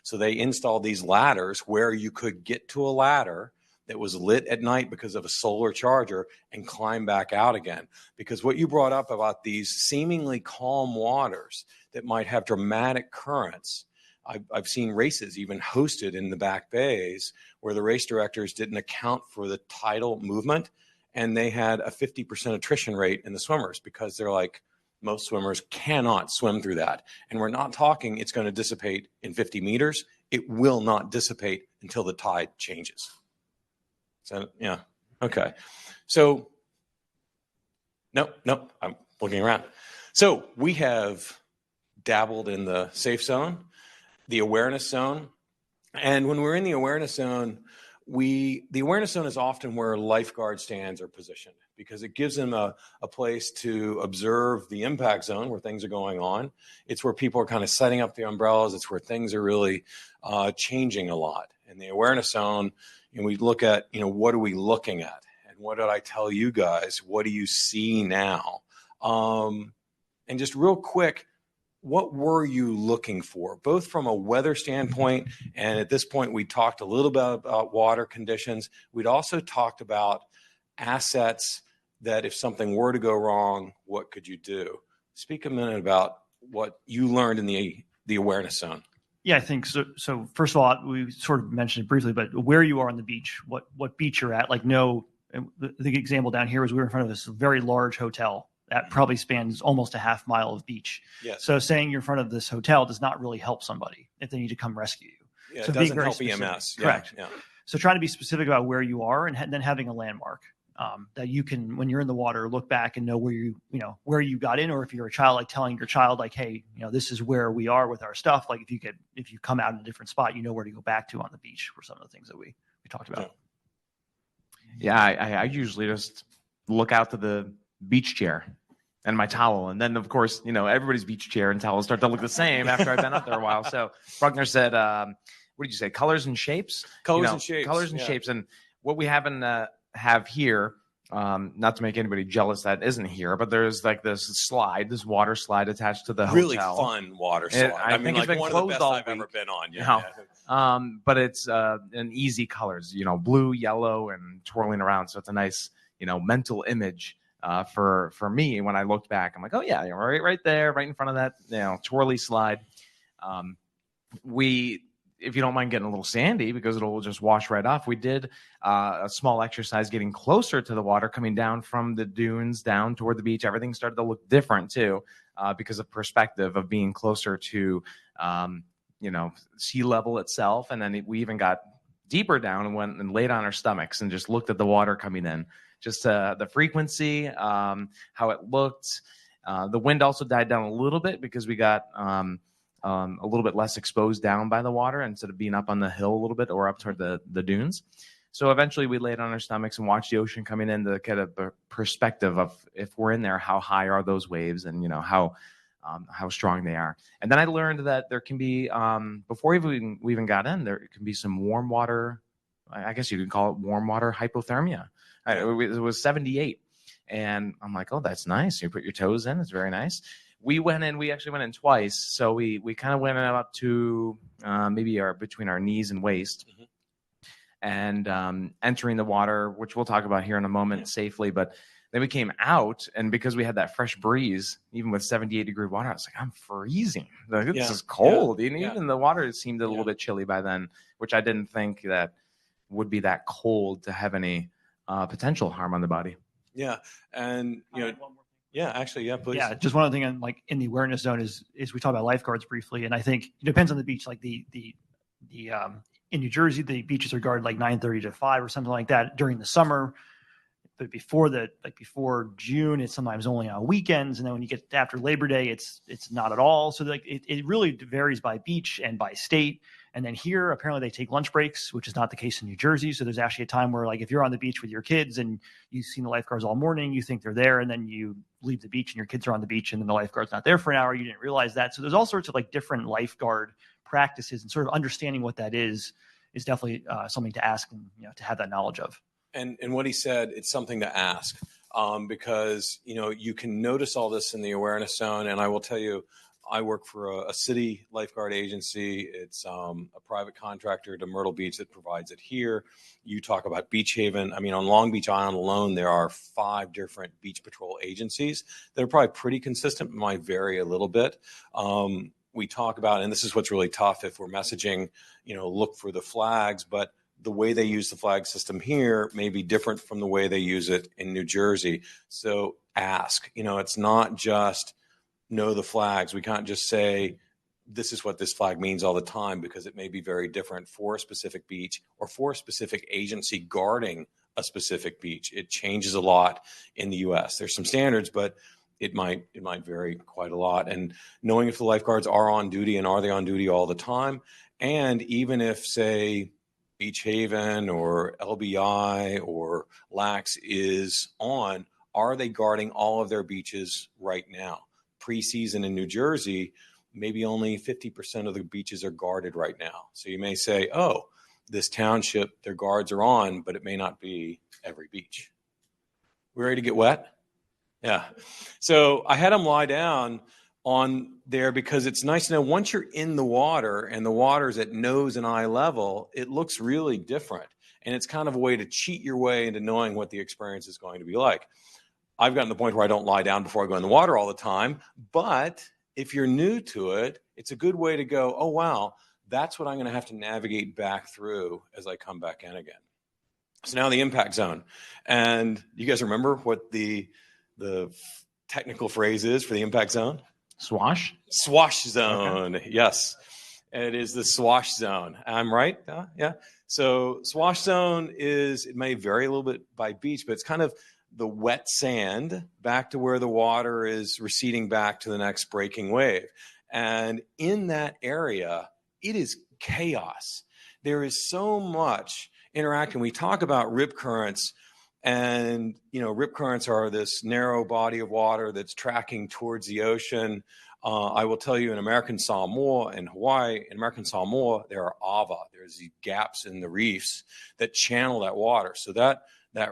So they installed these ladders where you could get to a ladder that was lit at night because of a solar charger and climb back out again. Because what you brought up about these seemingly calm waters that might have dramatic currents, I've seen races even hosted in the back bays where the race directors didn't account for the tidal movement, and they had a 50% attrition rate in the swimmers because they're like, most swimmers cannot swim through that. And we're not talking it's going to dissipate in 50 meters. It will not dissipate until the tide changes. So, yeah. Okay. So, nope, I'm looking around. So we have dabbled in the safe zone, the awareness zone. And when we're in the awareness zone, the awareness zone is often where lifeguard stands are positioned because it gives them a place to observe the impact zone where things are going on. It's where people are kind of setting up the umbrellas. It's where things are really changing a lot. In the awareness zone, we look at, what are we looking at? And what did I tell you guys? What do you see now? And just real quick, what were you looking for, both from a weather standpoint, and at this point, we talked a little bit about water conditions. We'd also talked about assets that if something were to go wrong, what could you do? Speak a minute about what you learned in the awareness zone. Yeah, I think so. So first of all, we sort of mentioned it briefly, but where you are on the beach, what beach you're at, the example down here was we were in front of this very large hotel that probably spans almost a half mile of beach. Yes. So saying you're in front of this hotel does not really help somebody if they need to come rescue you. Yeah, so it doesn't help EMS. Correct. Yeah. So trying to be specific about where you are and then having a landmark that you can, when you're in the water, look back and know where you got in, or if you're a child, like telling your child, like, hey, this is where we are with our stuff. Like if you come out in a different spot, you know where to go back to on the beach were some of the things that we talked about. Yeah, I usually just look out to the beach chair and my towel. And then, of course, everybody's beach chair and towels start to look the same after I've been up there a while. So Bruckner said, what did you say? Colors and shapes? Colors and shapes. Colors and shapes. And what we have here, not to make anybody jealous that isn't here, but there's like this water slide attached to the hotel. Really fun water slide. I think it's been one closed of the best all I've week. ever been on. Yeah. But it's in easy colors, blue, yellow, and twirling around. So it's a nice, mental image for me. When I looked back, I'm like, oh yeah, right there, right in front of that, twirly slide. If you don't mind getting a little sandy because it'll just wash right off, we did a small exercise getting closer to the water, coming down from the dunes down toward the beach. Everything started to look different too because of perspective of being closer to, sea level itself. And then we even got deeper down and went and laid on our stomachs and just looked at the water coming in. Just the frequency, how it looked. The wind also died down a little bit because we got a little bit less exposed down by the water instead of being up on the hill a little bit or up toward the dunes. So eventually we laid on our stomachs and watched the ocean coming in to get a perspective of if we're in there, how high are those waves and, how strong they are. And then I learned that there can be, before we even got in, there can be some warm water, I guess you could call it warm water hypothermia. It was 78. And I'm like, oh, that's nice. You put your toes in. It's very nice. We actually went in twice. So we kind of went up to maybe between our knees and waist. Mm-hmm. And entering the water, which we'll talk about here in a moment safely. But then we came out, and because we had that fresh breeze, even with 78-degree water, I was like, I'm freezing. This is cold. And even the water seemed a little bit chilly by then, which I didn't think that would be that cold to have any potential harm on the body. Yeah. And, yeah, actually, yeah, please. Yeah, just one other thing on like in the awareness zone is we talk about lifeguards briefly, and I think it depends on the beach. Like the in New Jersey, the beaches are guarded like 9:30 to 5 or something like that during the summer. But before June, it's sometimes only on weekends, and then when you get after Labor Day, it's not at all. So like it really varies by beach and by state. And then here, apparently they take lunch breaks, which is not the case in New Jersey. So there's actually a time where like if you're on the beach with your kids and you've seen the lifeguards all morning, you think they're there, and then you leave the beach and your kids are on the beach and then the lifeguard's not there for an hour. You didn't realize that. So there's all sorts of like different lifeguard practices, and sort of understanding what that is definitely something to ask and to have that knowledge of. And what he said, it's something to ask because, you can notice all this in the awareness zone. And I will tell you, I work for a city lifeguard agency. It's a private contractor to Myrtle Beach that provides it here. You talk about Beach Haven. I mean, on Long Beach Island alone, there are 5 different beach patrol agencies that are probably pretty consistent, but might vary a little bit. We talk about, and this is what's really tough if we're messaging, look for the flags, but the way they use the flag system here may be different from the way they use it in New Jersey. So ask, it's not just know the flags. We can't just say, this is what this flag means all the time, because it may be very different for a specific beach or for a specific agency guarding a specific beach. It changes a lot in the US. There's some standards, but it might vary quite a lot. And knowing if the lifeguards are on duty and are they on duty all the time. And even if, say, Beach Haven or LBI or LAX is on, are they guarding all of their beaches right now? Preseason in New Jersey, maybe only 50% of the beaches are guarded right now. So you may say, oh, this township, their guards are on, but it may not be every beach. We ready to get wet? Yeah. So I had them lie down on there because it's nice to know once you're in the water and the water's at nose and eye level, it looks really different. And it's kind of a way to cheat your way into knowing what the experience is going to be like. I've gotten to the point where I don't lie down before I go in the water all the time. But if you're new to it, it's a good way to go, oh, wow, that's what I'm going to have to navigate back through as I come back in again. So now the impact zone. And you guys remember what the technical phrase is for the impact zone? Swash? Swash zone. Okay. Yes. It is the swash zone. I'm right? Yeah. So swash zone it may vary a little bit by beach, but it's kind of the wet sand back to where the water is receding back to the next breaking wave. And in that area, it is chaos. There is so much interacting. We talk about rip currents, and rip currents are this narrow body of water that's tracking towards the ocean. I will tell you, in American Samoa and Hawaii, in American Samoa, there are ava. There's these gaps in the reefs that channel that water. So that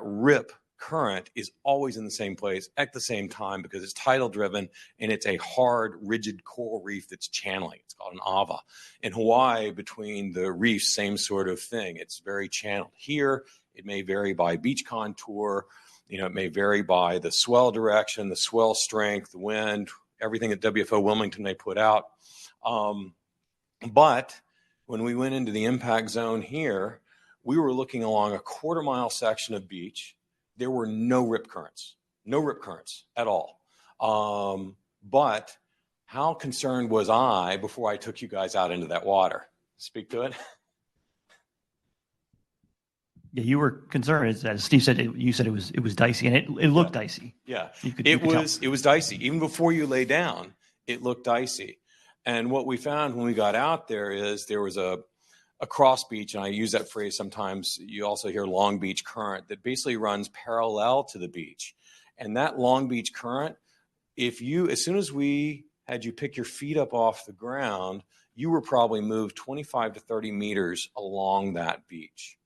rip current is always in the same place at the same time because it's tidal driven and it's a hard, rigid coral reef that's channeling. It's called an ava. In Hawaii, between the reefs, same sort of thing. It's very channeled. Here, it may vary by beach contour. It may vary by the swell direction, the swell strength, the wind, everything that WFO Wilmington may put out. But when we went into the impact zone here, we were looking along a 1/4 mile section of beach. There were no rip currents at all. But how concerned was I before I took you guys out into that water? Speak to it. Yeah, you were concerned, as Steve said. You said it was dicey, and it looked dicey. Yeah, it was dicey. Even before you lay down, it looked dicey. And what we found when we got out there is there was a cross beach, and I use that phrase sometimes. You also hear Long Beach current that basically runs parallel to the beach. And that Long Beach current, as soon as we had you pick your feet up off the ground, you were probably moved 25 to 30 meters along that beach.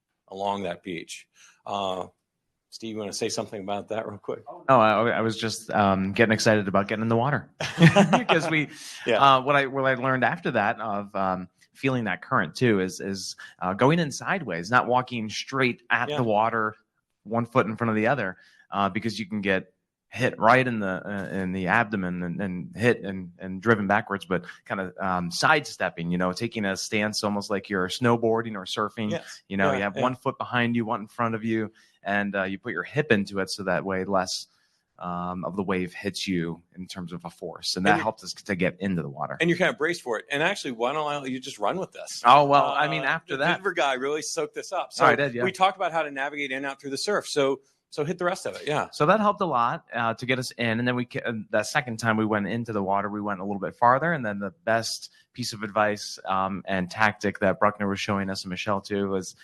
Steve, you want to say something about that real quick? Oh, I was just getting excited about getting in the water because what I learned after that of feeling that current too is going in sideways, not walking straight at the water, 1 foot in front of the other, because you can get hit right in the abdomen and hit and driven backwards, but kind of sidestepping, taking a stance almost like you're snowboarding or surfing. Yes. You have 1 foot behind you, one in front of you, and you put your hip into it so that way less of the wave hits you in terms of a force, and that helps us to get into the water. And you're kind of braced for it. And actually, why don't I let you just run with this? Oh, well, I mean, after the that, Denver guy really soaked this up. So I did, yeah. We talked about how to navigate in and out through the surf. So hit the rest of it. Yeah. So that helped a lot to get us in. And then that second time we went into the water, we went a little bit farther. And then the best piece of advice and tactic that Bruckner was showing us, and Michelle too, was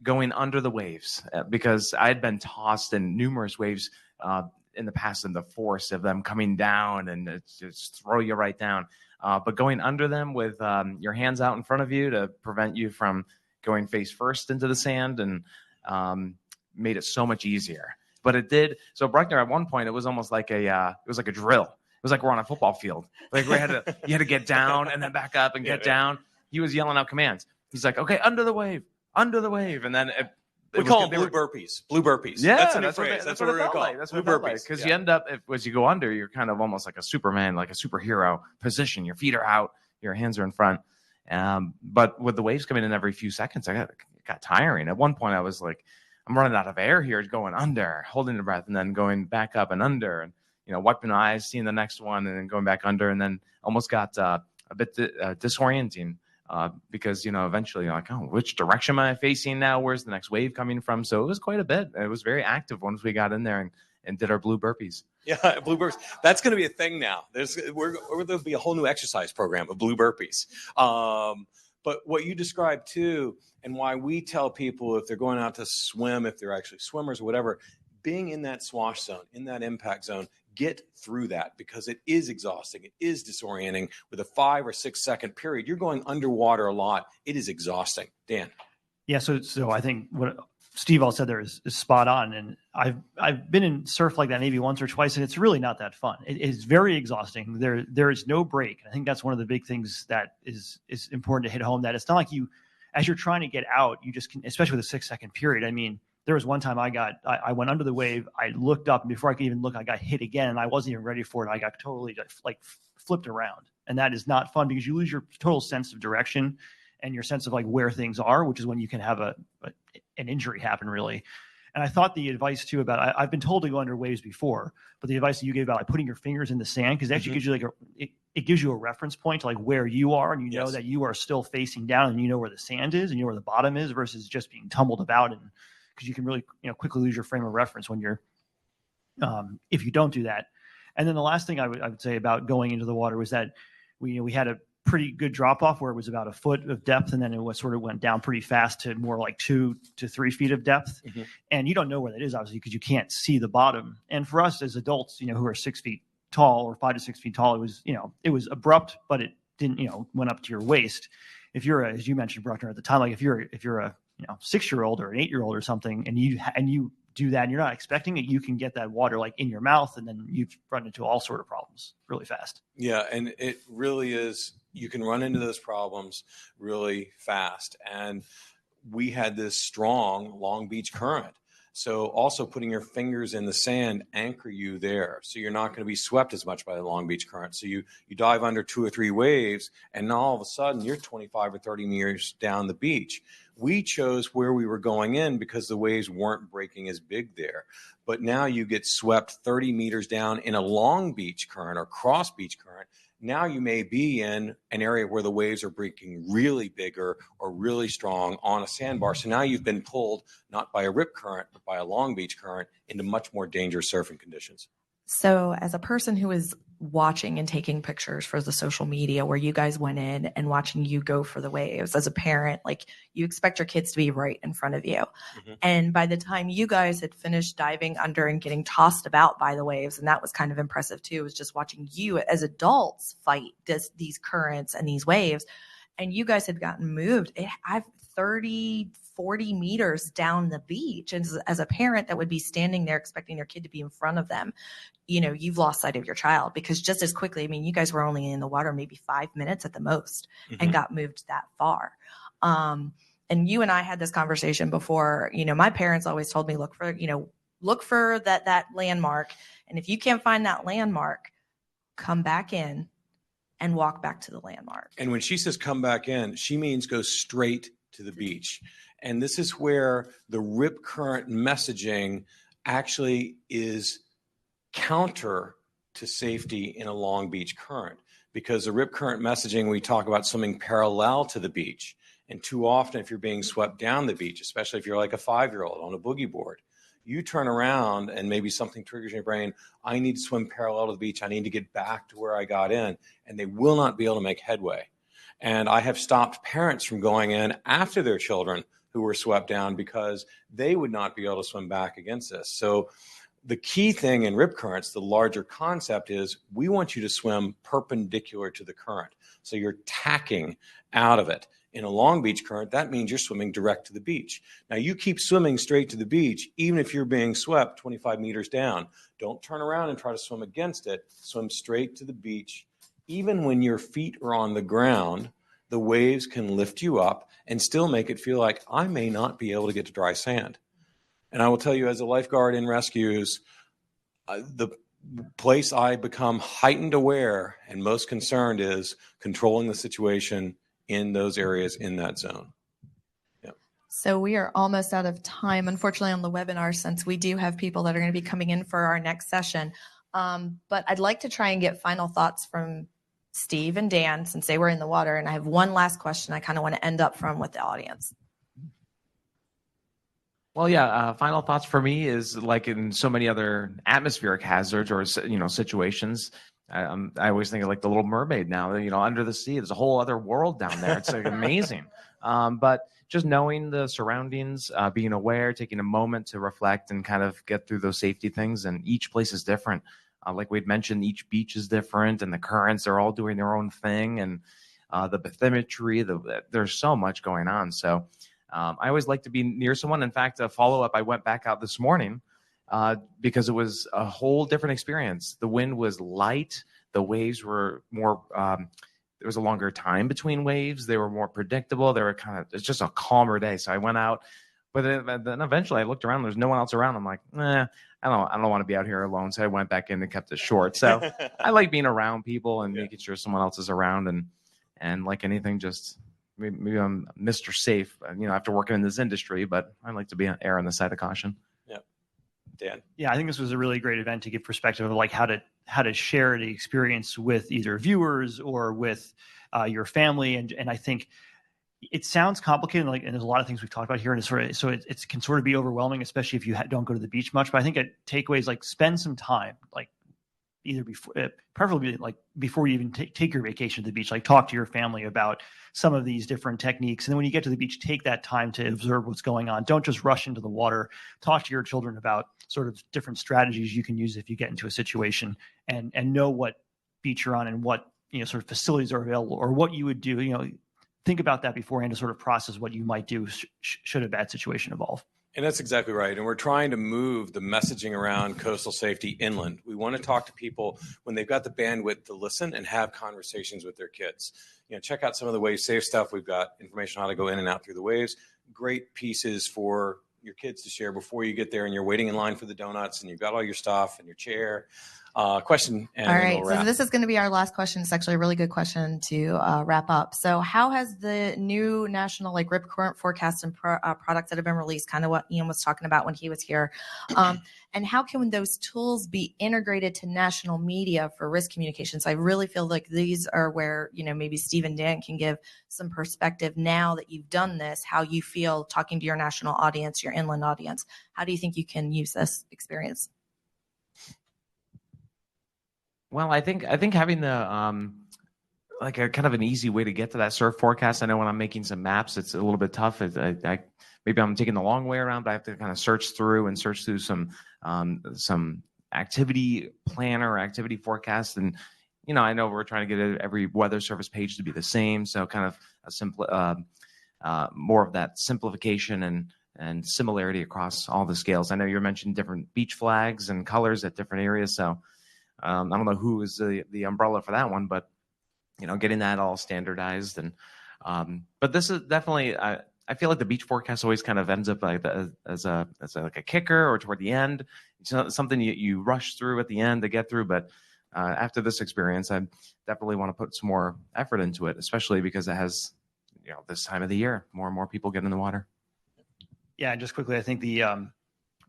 going under the waves, because I had been tossed in numerous waves in the past, in the force of them coming down and just throw you right down. But going under them with your hands out in front of you to prevent you from going face first into the sand, and made it so much easier. But it did. So Bruckner, at one point, it was almost like it was like a drill. It was like we're on a football field. Like you had to get down and then back up and get down. He was yelling out commands. He's like, okay, under the wave. And then we call them blue burpees. Blue burpees. Yeah, that's a new phrase. That's what we're going to call it. That's blue what it felt burpees. like. Because you end up, as you go under, you're kind of almost like a Superman, like a superhero position. Your feet are out, your hands are in front. But with the waves coming in every few seconds, it got tiring. At one point, I was like, I'm running out of air here, going under, holding the breath, and then going back up and under, and wiping my eyes, seeing the next one, and then going back under, and then almost got a bit disorienting because eventually you're like, oh, which direction am I facing now? Where's the next wave coming from? So it was quite a bit. It was very active once we got in there and did our blue burpees. Yeah, blue burpees. That's going to be a thing now. There'll be a whole new exercise program of blue burpees. But what you described too, and why we tell people if they're going out to swim, if they're actually swimmers or whatever, being in that swash zone, in that impact zone, get through that, because it is exhausting. It is disorienting. With a 5 or 6 second period, you're going underwater a lot. It is exhausting. Dan. Yeah. So I think what Steve all said there is spot on. And I've been in surf like that maybe once or twice, and it's really not that fun. It is very exhausting. There is no break. I think that's one of the big things that is important to hit home, that it's not like as you're trying to get out, you just can, especially with a 6 second period. I mean, there was one time I went under the wave. I looked up, and before I could even look, I got hit again, and I wasn't even ready for it. I got totally like flipped around, and that is not fun, because you lose your total sense of direction and your sense of like where things are, which is when you can have an injury happen, really. And I thought the advice too about, I've been told to go under waves before, but the advice that you gave about like putting your fingers in the sand, because it actually gives you like it gives you a reference point to like where you are, and you know that you are still facing down, and you know where the sand is, and you know where the bottom is, versus just being tumbled about. And because you can really quickly lose your frame of reference when you're if you don't do that. And then the last thing I would say about going into the water was that we had a pretty good drop off where it was about a foot of depth, and then it sort of went down pretty fast to more like 2 to 3 feet of depth. Mm-hmm. And you don't know where that is, obviously, because you can't see the bottom. And for us as adults, who are 6 feet tall or 5 to 6 feet tall, it was abrupt, but it didn't, went up to your waist. If you're as you mentioned, Bruckner, at the time, like if you're a 6-year-old or an 8-year-old or something, and you do that and you're not expecting it, you can get that water like in your mouth, and then you've run into all sort of problems really fast. Yeah. And it really is, you can run into those problems really fast. And we had this strong Long Beach current. So also putting your fingers in the sand anchor you there. So you're not going to be swept as much by the Long Beach current. So you dive under 2 or 3 waves, and now all of a sudden you're 25 or 30 meters down the beach. We chose where we were going in because the waves weren't breaking as big there. But now you get swept 30 meters down in a Long Beach current or cross beach current. Now you may be in an area where the waves are breaking really bigger or really strong on a sandbar. So now you've been pulled not by a rip current, but by a Long Beach current into much more dangerous surfing conditions. So as a person who is watching and taking pictures for the social media where you guys went in and watching you go for the waves, as a parent, like you expect your kids to be right in front of you. Mm-hmm. And by the time you guys had finished diving under and getting tossed about by the waves, and that was kind of impressive too, was just watching you as adults fight these currents and these waves. And you guys had gotten moved. I've 30, 40 meters down the beach. And as a parent that would be standing there expecting their kid to be in front of them, you've lost sight of your child, because just as quickly, you guys were only in the water maybe 5 minutes at the most, mm-hmm. and got moved that far. And you and I had this conversation before. My parents always told me, look for that landmark. And if you can't find that landmark, come back in and walk back to the landmark. And when she says come back in, she means go straight to the beach. And this is where the rip current messaging actually is counter to safety in a long beach current, because the rip current messaging, we talk about swimming parallel to the beach. And too often, if you're being swept down the beach, especially if you're like a 5-year-old on a boogie board, you turn around and maybe something triggers in your brain, I need to swim parallel to the beach. I need to get back to where I got in. And they will not be able to make headway. And I have stopped parents from going in after their children who were swept down because they would not be able to swim back against this. So the key thing in rip currents, the larger concept is we want you to swim perpendicular to the current. So you're tacking out of it. In a long beach current, that means you're swimming direct to the beach. Now you keep swimming straight to the beach, even if you're being swept 25 meters down. Don't turn around and try to swim against it. Swim straight to the beach. Even when your feet are on the ground, the waves can lift you up and still make it feel like I may not be able to get to dry sand. And I will tell you, as a lifeguard in rescues, the place I become heightened aware and most concerned is controlling the situation in those areas in that zone. Yep. So we are almost out of time, unfortunately, on the webinar, since we do have people that are going to be coming in for our next session. But I'd like to try and get final thoughts from Steve and Dan, since they were in the water. And I have one last question I kind of want to end up from with the audience. Well, yeah, final thoughts for me is like in so many other atmospheric hazards or, situations, I always think of like the Little Mermaid now, under the sea, there's a whole other world down there. It's like amazing. But just knowing the surroundings, being aware, taking a moment to reflect and kind of get through those safety things. And each place is different. Like we'd mentioned, each beach is different and the currents are all doing their own thing. And the bathymetry, there's so much going on. So I always like to be near someone. In fact, a follow-up, I went back out this morning because it was a whole different experience. The wind was light. The waves were more, there was a longer time between waves. They were more predictable. They were it's just a calmer day. So I went out, but then eventually I looked around. There's no one else around. I'm like, I don't want to be out here alone. So I went back in and kept it short. So I like being around people and making sure someone else is around. And like anything, just maybe I'm Mr. Safe, after working in this industry, but I like to be err on the side of caution. Yep. Dan? Yeah, I think this was a really great event to give perspective of like how to share the experience with either viewers or with your family. And I think it sounds complicated, and there's a lot of things we've talked about here, and it can sort of be overwhelming, especially if you don't go to the beach much. But I think a takeaway is like spend some time, like either before, preferably like before you even take your vacation to the beach, like talk to your family about some of these different techniques. And then when you get to the beach, take that time to observe what's going on. Don't just rush into the water. Talk to your children about sort of different strategies you can use if you get into a situation, and know what beach you're on and what, sort of facilities are available or what you would do. Think about that beforehand to sort of process what you might do should a bad situation evolve. And that's exactly right. And we're trying to move the messaging around coastal safety inland. We want to talk to people when they've got the bandwidth to listen and have conversations with their kids. Check out some of the wave safe stuff. We've got information on how to go in and out through the waves. Great pieces for your kids to share before you get there and you're waiting in line for the donuts and you've got all your stuff and your chair. Question. And all right. So this is going to be our last question. It's actually a really good question to wrap up. So how has the new national rip current forecast and products that have been released, kind of what Ian was talking about when he was here, and how can those tools be integrated to national media for risk communications? I really feel like these are where, maybe Steve and Dan can give some perspective now that you've done this, how you feel talking to your national audience, your inland audience. How do you think you can use this experience? Well, I think having the like a kind of an easy way to get to that surf forecast. I know when I'm making some maps, it's a little bit tough. Maybe I'm taking the long way around, but I have to kind of search through some activity planner, activity forecast, and I know we're trying to get every weather service page to be the same. So kind of a simple, more of that simplification and similarity across all the scales. I know you mentioned different beach flags and colors at different areas, so. I don't know who is the umbrella for that one, but getting that all standardized but this is definitely I feel like the beach forecast always kind of ends up like as a kicker or toward the end. It's something you rush through at the end to get through, but after this experience, I definitely want to put some more effort into it, especially because it has this time of the year, more and more people get in the water. Yeah, and just quickly, I think the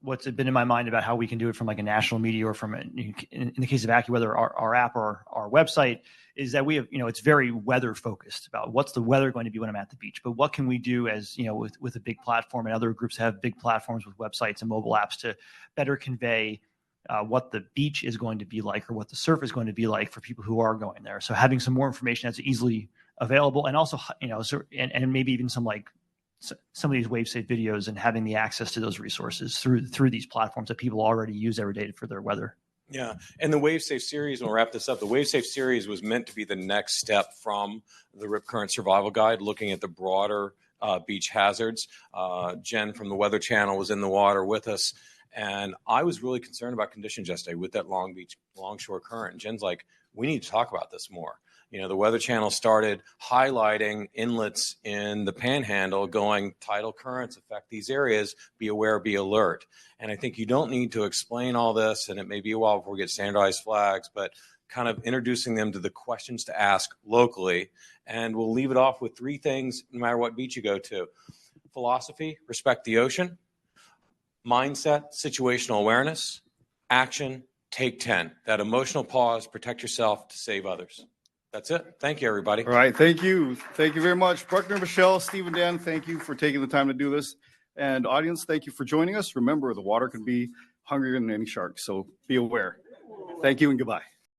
what's been in my mind about how we can do it from like a national media or from in the case of AccuWeather, our app or our website is that we have, it's very weather focused about what's the weather going to be when I'm at the beach, but what can we do as, with a big platform, and other groups have big platforms with websites and mobile apps to better convey what the beach is going to be like or what the surf is going to be like for people who are going there. So having some more information that's easily available, and also, and maybe even some of these wave safe videos, and having the access to those resources through these platforms that people already use every day for their weather. Yeah, and the Wave Safe series, and we'll wrap this up, the Wave Safe series was meant to be the next step from the Rip Current Survival Guide, looking at the broader beach hazards. Jen from the Weather Channel was in the water with us, and I was really concerned about conditions yesterday with that longshore current. And Jen's like, we need to talk about this more. The Weather Channel started highlighting inlets in the Panhandle, going, tidal currents affect these areas, be aware, be alert. And I think you don't need to explain all this, and it may be a while before we get standardized flags, but kind of introducing them to the questions to ask locally. And we'll leave it off with 3 things, no matter what beach you go to. Philosophy, respect the ocean. Mindset, situational awareness. Action, take 10. That emotional pause, protect yourself to save others. That's it. Thank you, everybody. All right. Thank you. Thank you very much. Bruckner, Michelle, Steve, and Dan, thank you for taking the time to do this. And audience, thank you for joining us. Remember, the water can be hungrier than any shark, so be aware. Thank you and goodbye.